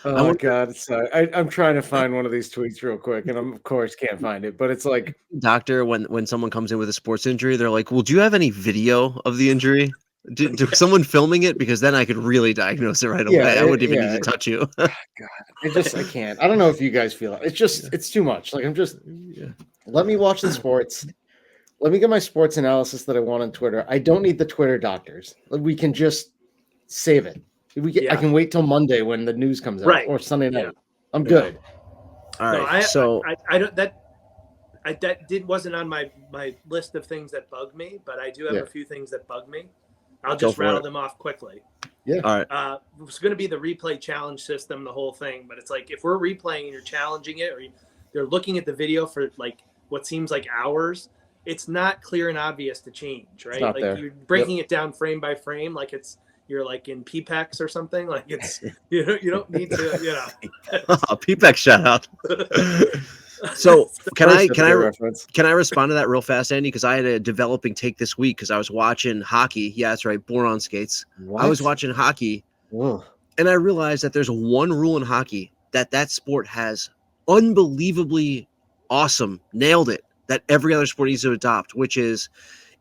Oh, God. I'm trying to find one of these tweets real quick, and I, of course, can't find it. But it's like, doctor, when someone comes in with a sports injury, they're like, well, do you have any video of the injury? Do someone filming it? Because then I could really diagnose it right away. I wouldn't even need to touch you. God, I can't. I don't know if you guys feel it. It's too much. Let me watch the sports. Let me get my sports analysis that I want on Twitter. I don't need the Twitter doctors. We can just save it. I can wait till Monday when the news comes out, or Sunday night. I'm good. All right. I don't wasn't on my list of things that bug me, but I do have a few things that bug me. I'll just rattle them off quickly. Yeah. All right. It's going to be the replay challenge system, the whole thing. But it's like, if we're replaying and you're challenging it, or they're looking at the video for what seems like hours, it's not clear and obvious to change, right? You're breaking it down frame by frame, like you're in PPEX or something. Like it's you don't need to PPEX shout out. So can I respond to that real fast, Andy? Because I had a developing take this week because I was watching hockey. Yeah, that's right, boron skates. What? I was watching hockey, and I realized that there's one rule in hockey that sport has unbelievably awesome, nailed it, that every other sport needs to adopt, which is,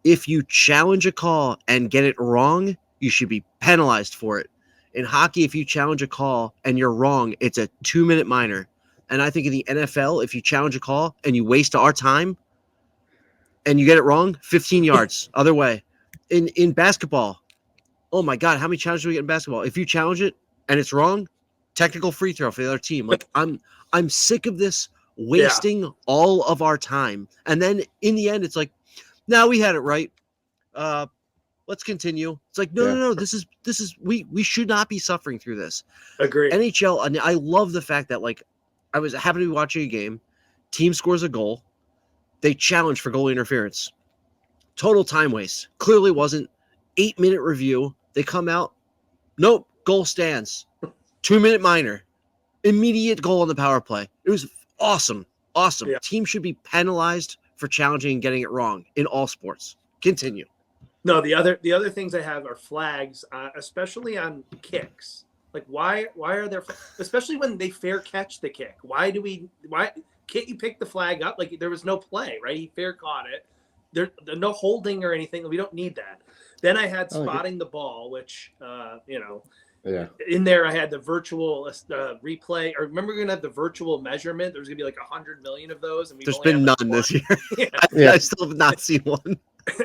if you challenge a call and get it wrong, you should be penalized for it. In hockey, if you challenge a call and you're wrong, it's a 2-minute minor. And I think in the NFL, if you challenge a call and you waste our time and you get it wrong, 15 yards, other way. In basketball, oh my God, how many challenges do we get in basketball? If you challenge it and it's wrong, technical free throw for the other team. I'm sick of this wasting all of our time. And then in the end, it's like, now we had it right. Let's continue. It's like, no. This is we should not be suffering through this. Agree. NHL, and I love the fact that I was happy to be watching a game. Team scores a goal. They challenge for goalie interference. Total time waste. Clearly wasn't. 8-minute review. They come out. Nope. Goal stands. 2-minute minor. Immediate goal on the power play. It was awesome. Awesome. Yeah. Team should be penalized for challenging and getting it wrong in all sports. Continue. No, the other things I have are flags, especially on kicks. Why are there, especially when they fair catch the kick? Why can't you pick the flag up? There was no play, right? He fair caught it. There's no holding or anything. We don't need that. Then I had spotting the ball, which in there I had the virtual replay. Or remember, we're gonna have the virtual measurement. There's gonna be 100 million of those, and there's been none this year. I still have not seen one.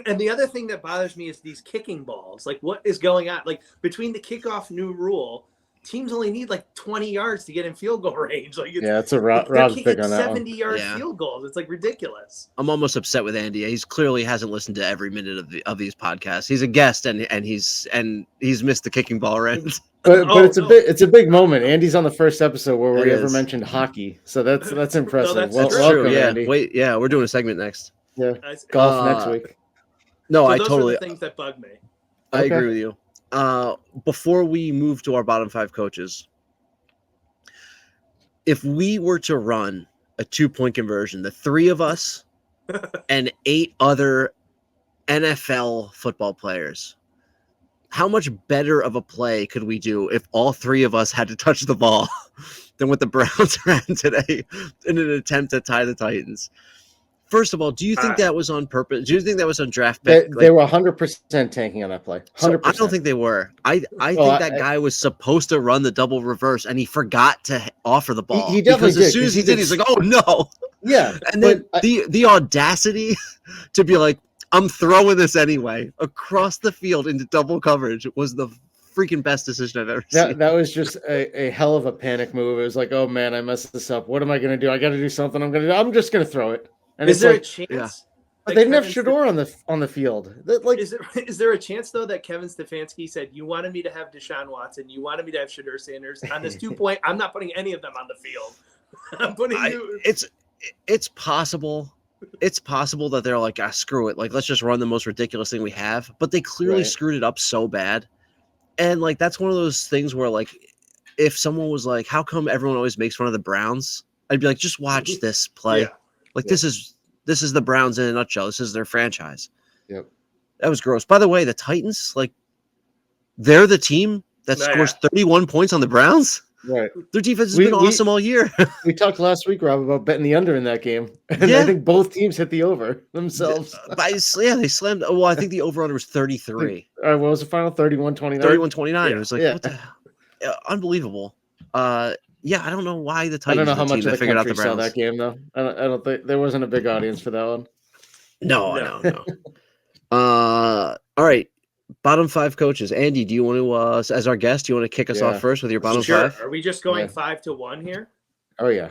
And the other thing that bothers me is these kicking balls. What is going on? Between the kickoff new rule, teams only need 20 yards to get in field goal range. It's a Rob's pick on that 70-yard field goals. It's ridiculous. I'm almost upset with Andy. He's clearly hasn't listened to every minute of these podcasts. He's a guest and he's missed the kicking ball rant. But it's a big moment. Andy's on the first episode where we ever mentioned hockey, so that's impressive. That's welcome, true. Yeah, Andy. We're doing a segment next. Yeah, golf next week. No, so I those totally. Are the things that bug me. I agree with you. Before we move to our bottom 5 coaches, if we were to run a 2-point conversion, the 3 of us and 8 other NFL football players, how much better of a play could we do if all 3 of us had to touch the ball than what the Browns ran today in an attempt to tie the Titans? First of all, do you think that was on purpose? Do you think that was on draft pick? They were 100% tanking on that play. 100%. So I don't think they were. I think that guy was supposed to run the double reverse, and he forgot to offer the ball. He definitely because did. As soon as he did, he's like, "Oh no!" Yeah, And then the audacity to be like, "I'm throwing this anyway across the field into double coverage" was the freaking best decision I've ever seen. That was just a hell of a panic move. It was like, "Oh man, I messed this up. What am I going to do? I got to do something. I'm just going to throw it." And is there a chance? Yeah. But they didn't have Shador on the field. Is there a chance though that Kevin Stefanski said, "You wanted me to have Deshaun Watson, you wanted me to have Shador Sanders on this 2-point. I'm not putting any of them on the field. I'm putting you." It's possible. It's possible that they're like, screw it. Like, let's just run the most ridiculous thing we have. But they clearly screwed it up so bad. And like, that's one of those things where like, if someone was like, how come everyone always makes fun of the Browns? I'd be like, just watch this play. Yeah. Like, this is the Browns in a nutshell. This is their franchise. Yep. That was gross. By the way, the Titans, like, they're the team that scores 31 points on the Browns. Right. Their defense has been awesome all year. We talked last week, Rob, about betting the under in that game. And I think both teams hit the over themselves. They slammed. Well, I think the over-under was 33. What was the final? 31-29? 31-29. Yeah. It was like, what the hell? Unbelievable. I don't know why the Titans. I don't know how much of the figured out country the Browns. saw that game, though. I don't think there wasn't a big audience for that one. No. All right. Bottom 5 coaches. Andy, do you want to, as our guest, do you want to kick us off first with your bottom 5? Are we just going 5 to 1 here? Oh, yeah.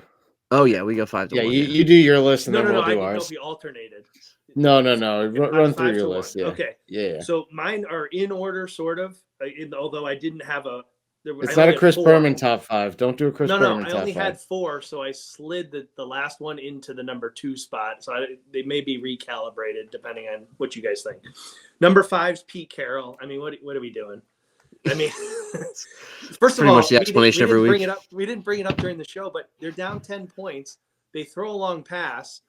Oh, yeah. We go 5 to 1. Yeah, you do your list and then we'll do I didn't ours. know if we alternated. No. Run through your 1. list. Yeah. Okay. Yeah. So mine are in order, sort of, although I didn't have a. It's not a Chris Berman top 5. Don't do a Chris Berman top 5. I only had 4, so I slid the last one into the number 2 spot. So they may be recalibrated depending on what you guys think. Number 5 is Pete Carroll. I mean, what are we doing? I mean, first of all, much the explanation every week. We didn't bring it up during the show, but they're down 10 points. They throw a long pass.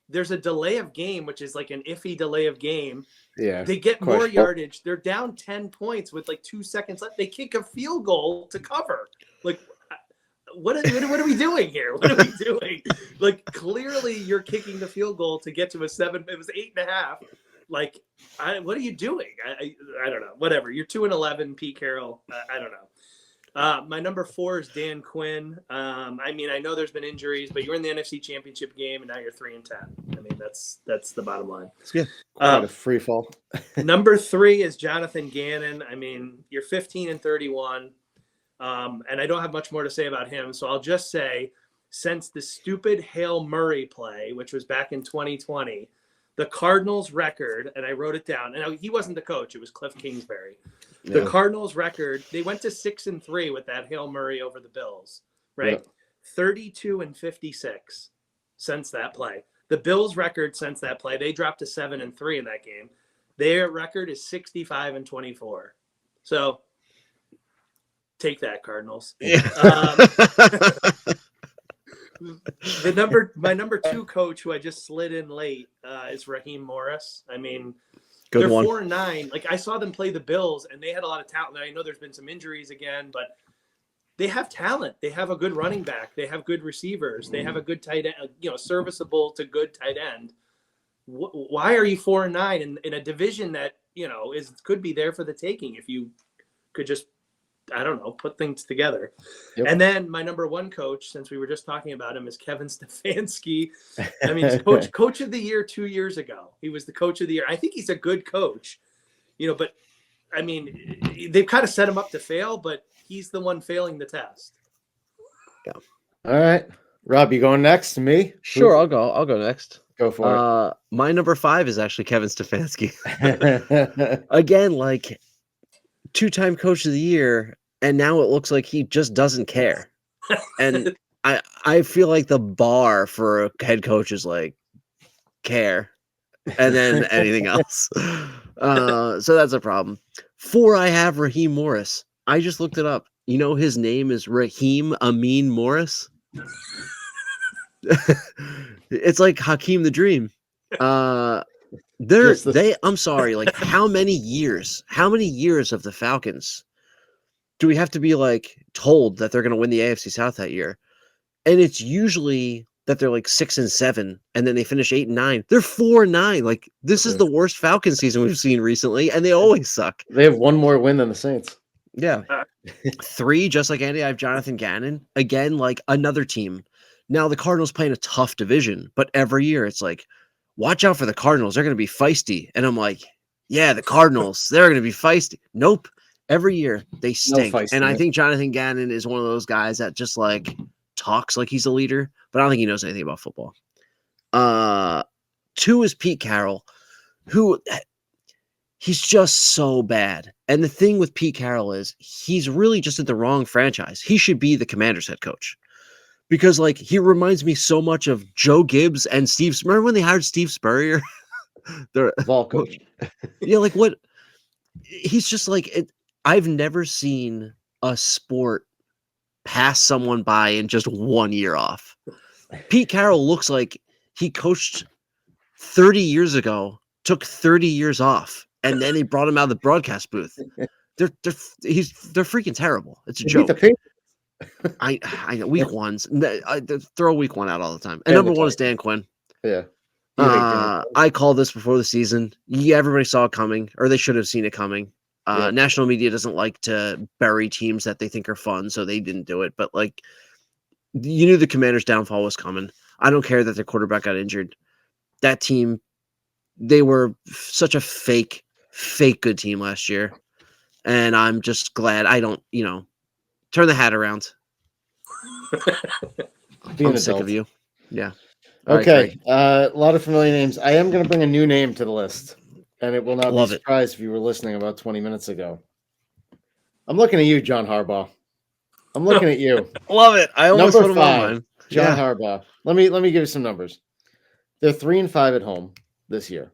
There's a delay of game, which is like an iffy delay of game. Yeah. They get more yardage. They're down 10 points with like 2 seconds left. They kick a field goal to cover. Like, what are we doing here? What are we doing? Like, clearly you're kicking the field goal to get to a 7. It was 8.5. Like, what are you doing? I don't know. Whatever. You're 2-11, Pete Carroll. I don't know. My number 4 is Dan Quinn. I mean, I know there's been injuries, but you're in the NFC Championship game, and now you're 3-10. I mean, that's the bottom line. Yeah, quite a free fall. Number 3 is Jonathan Gannon. I mean, you're 15-31, and I don't have much more to say about him. So I'll just say, since the stupid Hail Murray play, which was back in 2020, the Cardinals record, and I wrote it down, and he wasn't the coach; it was Cliff Kingsbury. Yeah. The Cardinals record, they went to 6-3 with that Hail Murray over the Bills, right? Yeah. 32-56 since that play. The Bills record since that play, they dropped to 7-3 in that game. Their record is 65-24. So take that, Cardinals. Yeah. My number 2 coach, who I just slid in late, is Raheem Morris. I mean, they're 4-9. Like, I saw them play the Bills, and they had a lot of talent. I know there's been some injuries again, but they have talent. They have a good running back. They have good receivers. They have a good tight end, serviceable to good tight end. Why are you 4-9 in a division that, could be there for the taking if you could just, I don't know, put things together. Yep. And then my number 1 coach, since we were just talking about him, is Kevin Stefanski. I mean, he's coach of the year 2 years ago. He was the coach of the year. I think he's a good coach, but I mean, they've kind of set him up to fail, but he's the one failing the test. Yeah. All right. Rob, you going next to me? Sure. I'll go next. Go for it. My number 5 is actually Kevin Stefanski. Again, like, 2-time coach of the year, and now it looks like he just doesn't care. And I feel like the bar for a head coach is like care, and then anything else. So that's a problem. 4, I have Raheem Morris. I just looked it up. His name is Raheem Amin Morris. It's like Hakeem the Dream. I'm sorry, like, how many years of the Falcons do we have to be like told that they're going to win the AFC South that year? And it's usually that they're like 6-7, and then they finish 8-9. They're 4-9. Like this is the worst Falcon season we've seen recently, and they always suck. They have one more win than the Saints. Yeah. 3, just like Andy, I have Jonathan Gannon. Again, like another team. Now the Cardinals playing a tough division, but every year it's like, watch out for the Cardinals. They're going to be feisty. And I'm like, yeah, the Cardinals, they're going to be feisty. Nope. Every year they stink. And I think Jonathan Gannon is one of those guys that just like talks like he's a leader, but I don't think he knows anything about football. 2 is Pete Carroll, who he's just so bad. And the thing with Pete Carroll is he's really just at the wrong franchise. He should be the Commanders head coach because like he reminds me so much of Joe Gibbs and Steve. Remember when they hired Steve Spurrier? The ball coach. Yeah, like what? He's just like it. I've never seen a sport pass someone by in just 1 year off. Pete Carroll looks like he coached 30 years ago, took 30 years off, and then they brought him out of the broadcast booth. They're freaking terrible. It's a joke. I know week ones. I throw week 1 out all the time. And number 1 is Dan Quinn. Yeah. I called this before the season. Yeah, everybody saw it coming, or they should have seen it coming. National media doesn't like to bury teams that they think are fun, so they didn't do it. But like, you knew the Commanders' downfall was coming. I don't care that their quarterback got injured. That team, they were such a fake good team last year, and I'm just glad I don't, turn the hat around. I'm sick of you. Yeah. Okay. A lot of familiar names. I am going to bring a new name to the list. And it will not be surprised if you were listening about 20 minutes ago. I'm looking at you, John Harbaugh. I'm looking at you. Love it. I almost put him on mine. John Harbaugh. Let me give you some numbers. They're 3-5 at home this year.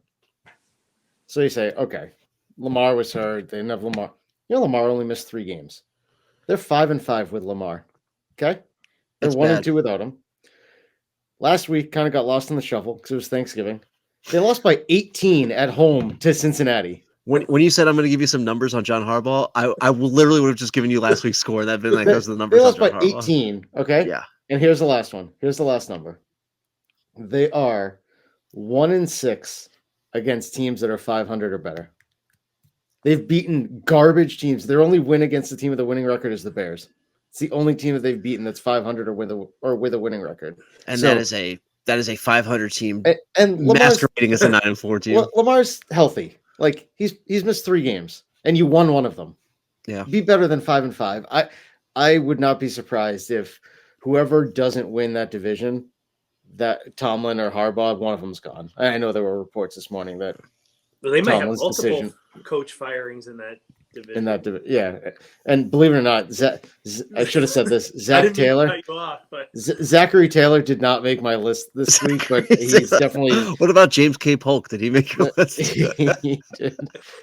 So you say, okay, Lamar was hurt. They didn't have Lamar. Lamar only missed 3 games. They're 5-5 with Lamar. Okay, they're 1-2 without him. Last week kind of got lost in the shuffle because it was Thanksgiving. They lost by 18 at home to Cincinnati. When you said I'm going to give you some numbers on John Harbaugh, I literally would have just given you last week's score. That'd been like those are the numbers. They lost by 18. Okay. Yeah. And here's the last one. Here's the last number. They are 1-6 against teams that are 500 or better. They've beaten garbage teams. Their only win against the team with a winning record is the Bears. It's the only team that they've beaten that's 500 or with a winning record. And that is a 500 team. And masquerading as a 9-4 team. Lamar's healthy. Like he's missed 3 games, and you won one of them. Yeah, be better than 5-5. I would not be surprised if whoever doesn't win that division, that Tomlin or Harbaugh, one of them's gone. I know there were reports this morning that they might have multiple coach firings in that division. Yeah, and believe it or not, I should have said this. Zach Taylor, Zachary Taylor did not make my list this week, but he's definitely. What about James K. Polk? Did he make your list? He did.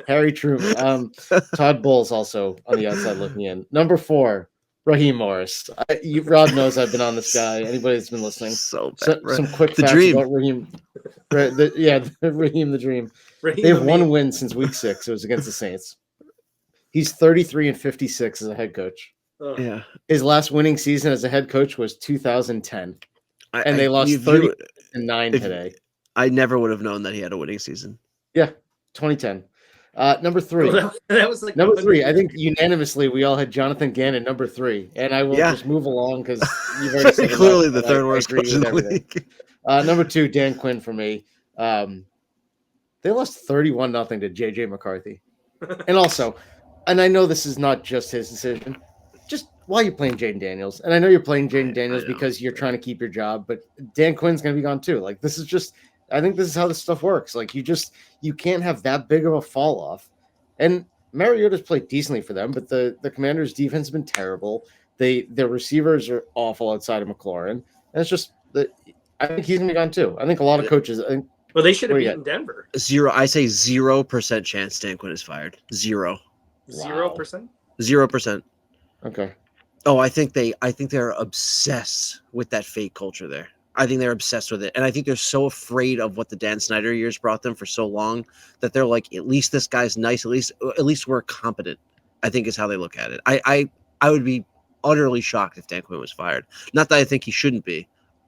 Harry Truman, Todd Bowles also on the outside looking in. Number 4, Raheem Morris. Rob knows I've been on this guy. Anybody that's been listening, some quick facts about Raheem. Raheem the Dream. They have 1 win since week 6. It was against the Saints. He's 33-56 as a head coach. Yeah. His last winning season as a head coach was 2010. And they lost 30-9 today. I never would have known that he had a winning season. Yeah, 2010. Number 3. That was like number 3. I think unanimously we all had Jonathan Gannon number 3. And I will just move along because you've already said clearly the third worst coach in the league. Number 2, Dan Quinn for me. They lost 31-0 to JJ McCarthy. And also, and I know this is not just his decision. Just why are you playing Jaden Daniels? And I know you're playing Jaden Daniels because you're trying to keep your job, but Dan Quinn's going to be gone too. Like this is just, I think this is how this stuff works. Like you can't have that big of a fall off. And Mariota's played decently for them, but the Commanders' defense has been terrible. Their receivers are awful outside of McLaurin. And it's just that I think he's going to be gone too. I think a lot of coaches. Well, they should have beaten Denver. 0. I say 0% chance Dan Quinn is fired. 0. 0%. 0%. Okay. Oh, I think they're obsessed with that fake culture there. I think they're obsessed with it, and I think they're so afraid of what the Dan Snyder years brought them for so long that they're like, at least this guy's nice. At least we're competent. I think is how they look at it. I would be utterly shocked if Dan Quinn was fired. Not that I think he shouldn't be,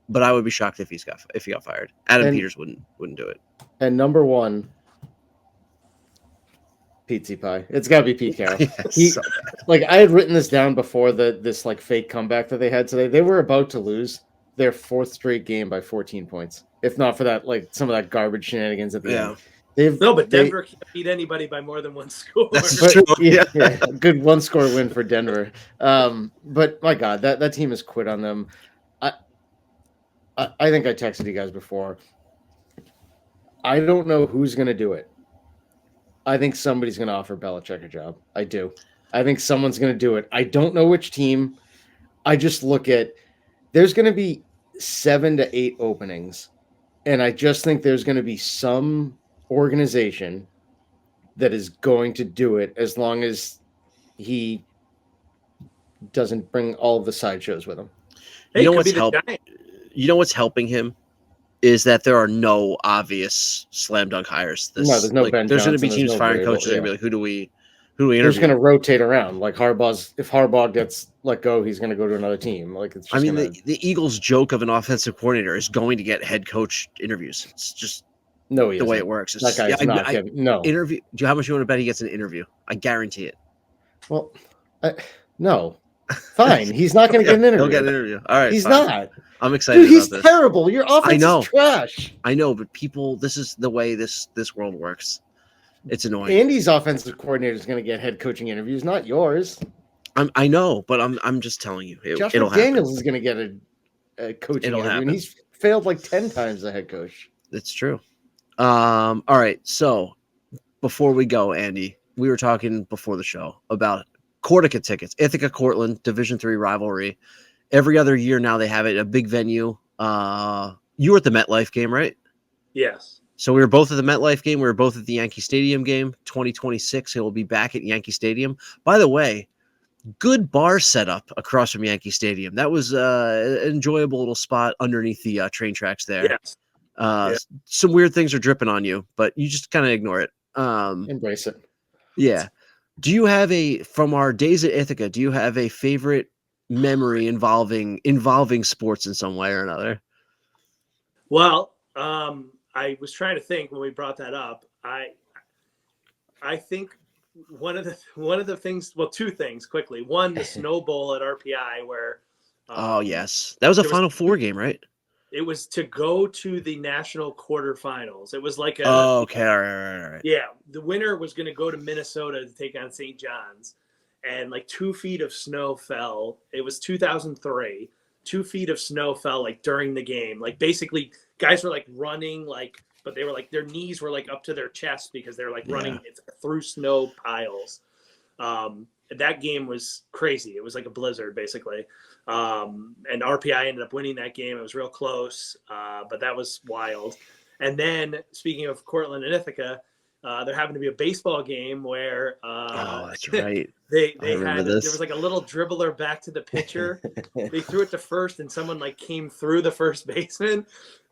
but I would be shocked if he got fired. Adam And- Peters wouldn't do it. And number one, Pizza Pie. It's got to be Pete Carroll. He- So- Like I had written this down before this like fake comeback that they had today. They were about to lose their 4th straight game by 14 points. If not for that, like some of that garbage shenanigans at the yeah, end. But Denver can't beat anybody by more than one score. That's But, true. yeah, good 1-score win for Denver. But my God, that team has quit on them. I think I texted you guys before. I don't know who's going to do it. I think somebody's going to offer Belichick a job. I do. I think someone's going to do it. I don't know which team. I just look at there's going to be 7 to 8 openings, and I just think there's going to be some organization that is going to do it as long as he doesn't bring all of the sideshows with him. Hey, You know could what's be the help- Giants. You know what's helping him is that there are no obvious slam dunk hires. No, there's no Ben There's going to be Johnson, teams there's no firing Vrabel, coaches. They're going to be like, who do we They're interview? just going to rotate around. Like if Harbaugh gets let go, he's going to go to another team. Like it's just I mean, gonna, the Eagles' joke of an offensive coordinator is going to get head coach interviews. It's just no, he the way isn't. it works. That guy's not getting no interview. Do you how much you want to bet he gets an interview? I guarantee it. Well, no. Fine. He's not going to get an interview. He'll get an interview. All right, He's fine. not. I'm excited Dude, he's about this. terrible. Your offense know. is trash. I know, but people, this is the way this world works. It's annoying. Andy's offensive coordinator is going to get head coaching interviews, not yours. I know, but I'm just telling you, Josh it'll McDaniels happen. is going to get a coaching It'll interview, happen. and he's failed like 10 times the head coach. It's true. All right. So before we go, Andy, we were talking before the show about Cortica tickets, Ithaca Cortland Division III rivalry. Every other year now they have it at a big venue. You were at the MetLife game, right? Yes. So we were both at the MetLife game. We were both at the Yankee Stadium game. 2026, it will be back at Yankee Stadium. By the way, good bar setup across from Yankee Stadium. That was an enjoyable little spot underneath the train tracks there. Yes. Some weird things are dripping on you, but you just kind of ignore it. Embrace it. Yeah. Do you have from our days at Ithaca, do you have a favorite memory involving sports in some way or another? Well, I was trying to think when we brought that up. I think one of the things, well, two things quickly. One, the Snow Bowl at RPI where Oh yes. That was a Final Four game, right? it was to go to the national quarterfinals. It was like a Oh, okay. All right. Yeah, the winner was going to go to Minnesota to take on St. John's, and like 2 feet of snow fell. It was 2003. 2 feet of snow fell like during the game. Like basically, guys were like running, like, but they were like their knees were like up to their chest because they were like running through snow piles. That game was crazy. It was like a blizzard basically. And RPI ended up winning that game. It was real close, but that was wild. And then speaking of Cortland and Ithaca, there happened to be a baseball game where Oh, that's right. they remember had this. there was like a little dribbler back to the pitcher. They threw it to first, and someone like came through the first baseman.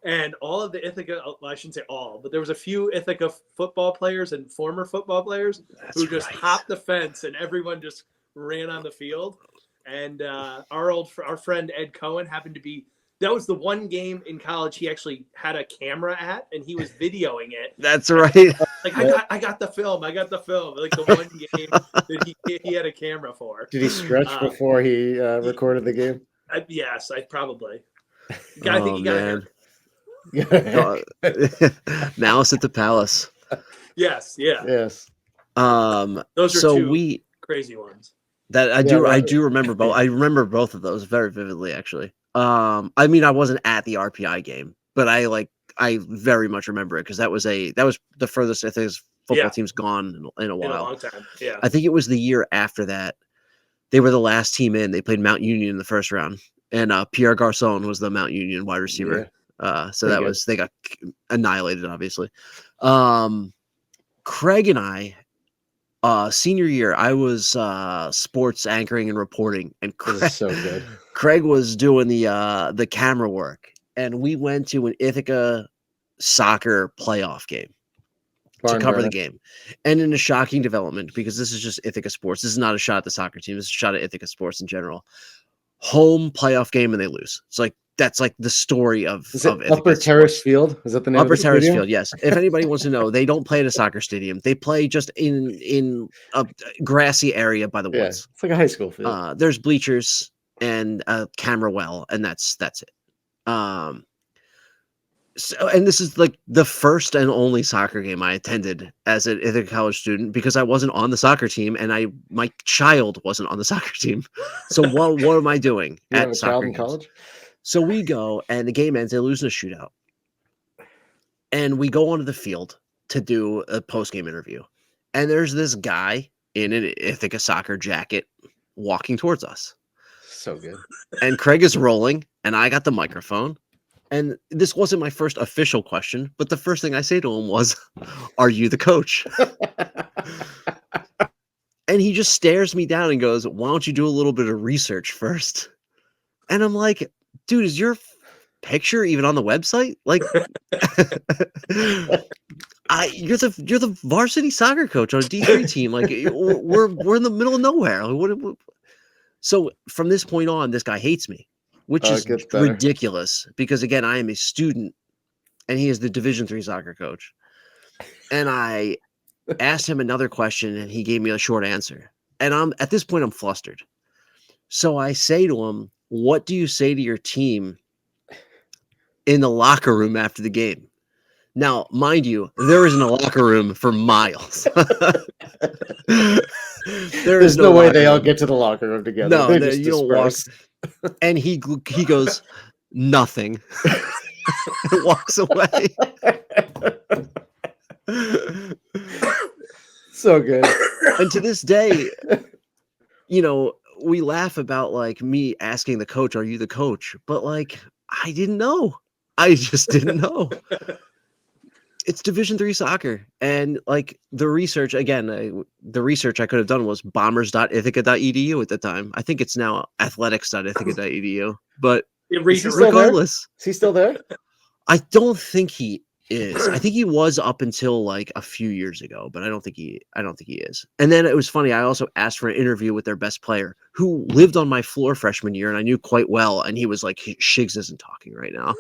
And all of the Ithaca, well, I shouldn't say all, but there was a few Ithaca football players and former football players who just hopped the fence, and everyone just ran on the field. And our friend Ed Cohen happened to be. That was the one game in college he actually had a camera at, and he was videoing it. That's right. Like I got the film. Like the one game that he had a camera for. Did he stretch before he recorded the game? Yes, I probably. I Oh, think he got man. it. Malice at the Palace. Yes, yeah. Yes. Those are So two crazy ones. that I Yeah, do right. I do remember both. I remember both of those very vividly, actually. I mean, I wasn't at the RPI game, but I very much remember it because that was the furthest I think football team's gone in a In a while. long time. Yeah. I think it was the year after that. They were the last team in. They played Mount Union in the first round, and Pierre Garçon was the Mount Union wide receiver. So Pretty good. they got annihilated, obviously. Craig and I, senior year, I was sports anchoring and reporting, and It was so good. Craig was doing the camera work, and we went to an Ithaca soccer playoff game to cover the game. And in a shocking development, because this is just Ithaca sports, this is not a shot at the soccer team, this is a shot at Ithaca sports in general. Home playoff game, and they lose. It's like that's like the story of Is it Ithaca Upper sports. Terrace Field? Is that the name Upper of the Terrace stadium? Field, yes. If anybody wants to know, they don't play at a soccer stadium. They play just in a grassy area by the Yeah, woods. it's like a high school field. There's bleachers and a camera well, and that's it. So, and this is like the first and only soccer game I attended as an Ithaca College student because I wasn't on the soccer team and my child wasn't on the soccer team. So what am I doing You have at a soccer child in games? college? So we go and the game ends, they lose in a shootout. And we go onto the field to do a post-game interview. And there's this guy in an Ithaca soccer jacket walking towards us. So good. And Craig is rolling, and I got the microphone. And this wasn't my first official question, but the first thing I say to him was, "Are you the coach?" And he just stares me down and goes, "Why don't you do a little bit of research first?" And I'm like, "Dude, is your picture even on the website? Like, you're the varsity soccer coach on a D3 team. Like, we're in the middle of nowhere. Like, what?" So from this point on, this guy hates me, which is Gets better. ridiculous because again, I am a student and he is the Division III soccer coach. And I asked him another question and he gave me a short answer. And at this point I'm flustered. So I say to him, "What do you say to your team in the locker room after the game?" Now, mind you, there isn't a locker room for miles. There's no way they all get to the locker room together. No, They there, just you don't walk. disperse. And he goes, "Nothing," and walks away. So good. And to this day, you know, we laugh about like me asking the coach, "Are you the coach?" But like, I didn't know. I just didn't know. It's Division III soccer. And like the research, again, the research I could have done was bombers.ithaca.edu at the time. I think it's now athletics.ithaca.edu. But regardless. Is he still there? I don't think he is. I think he was up until like a few years ago, but I don't think he is. And then it was funny. I also asked for an interview with their best player who lived on my floor freshman year and I knew quite well. And he was like, "Shigs isn't talking right now."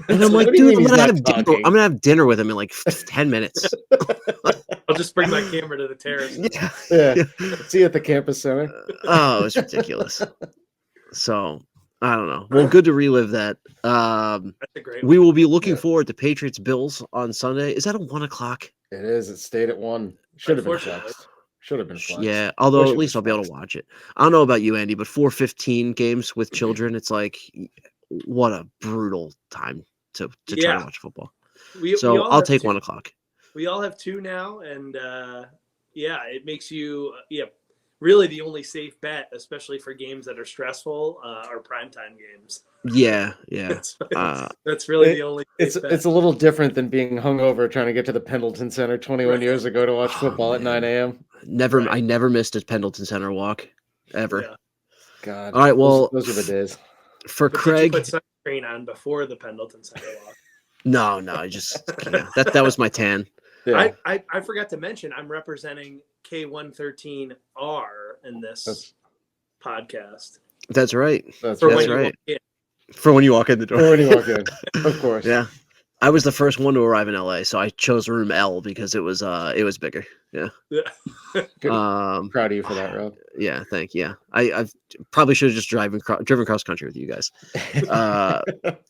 And I'm like, "Dude, I'm gonna have dinner with him in like 10 minutes. I'll just bring my camera to the terrace. Yeah. See you at the campus center. Oh, it's ridiculous. So I don't know. Well, good to relive that. That's a great one. We will be looking forward to Patriots Bills on Sunday. Is that at 1:00? It is. It stayed at 1. Should have been flexed. Yeah, although at least I'll be able to watch it. I don't know about you, Andy, but 4:15 games with children, it's like, what a brutal time to try to watch football. So I'll take 1:00. We all have 2 now, and it makes you really the only safe bet, especially for games that are stressful, are primetime games. Yeah. That's really the only. It's a little different than being hungover trying to get to the Pendleton Center 21 years ago to watch football at 9 a.m. I never missed a Pendleton Center walk ever. Yeah. God. All right. Well, those are the days. For Craig, did you put sunscreen on before the Pendleton Center walk? No, I just that was my tan. Yeah. I forgot to mention I'm representing K113R in this podcast. That's right. That's right. For when you walk in the door. For when you walk in, of course. Yeah. I was the first one to arrive in LA, so I chose room L because it was bigger. Yeah. Proud of you for that, Rob. Yeah, thank you. Yeah. I probably should have just driven cross country with you guys. All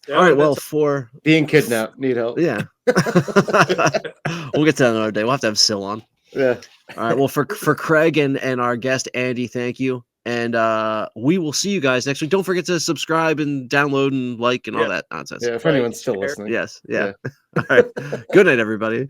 right, well, for being kidnapped, need help. Yeah. We'll get to that another day. We'll have to have Sil on. Yeah. All right. Well, for Craig and our guest Andy, thank you. And we will see you guys next week. Don't forget to subscribe and download and like and all that nonsense. Yeah, if anyone's still listening. Yes. Yeah. All right. Good night, everybody.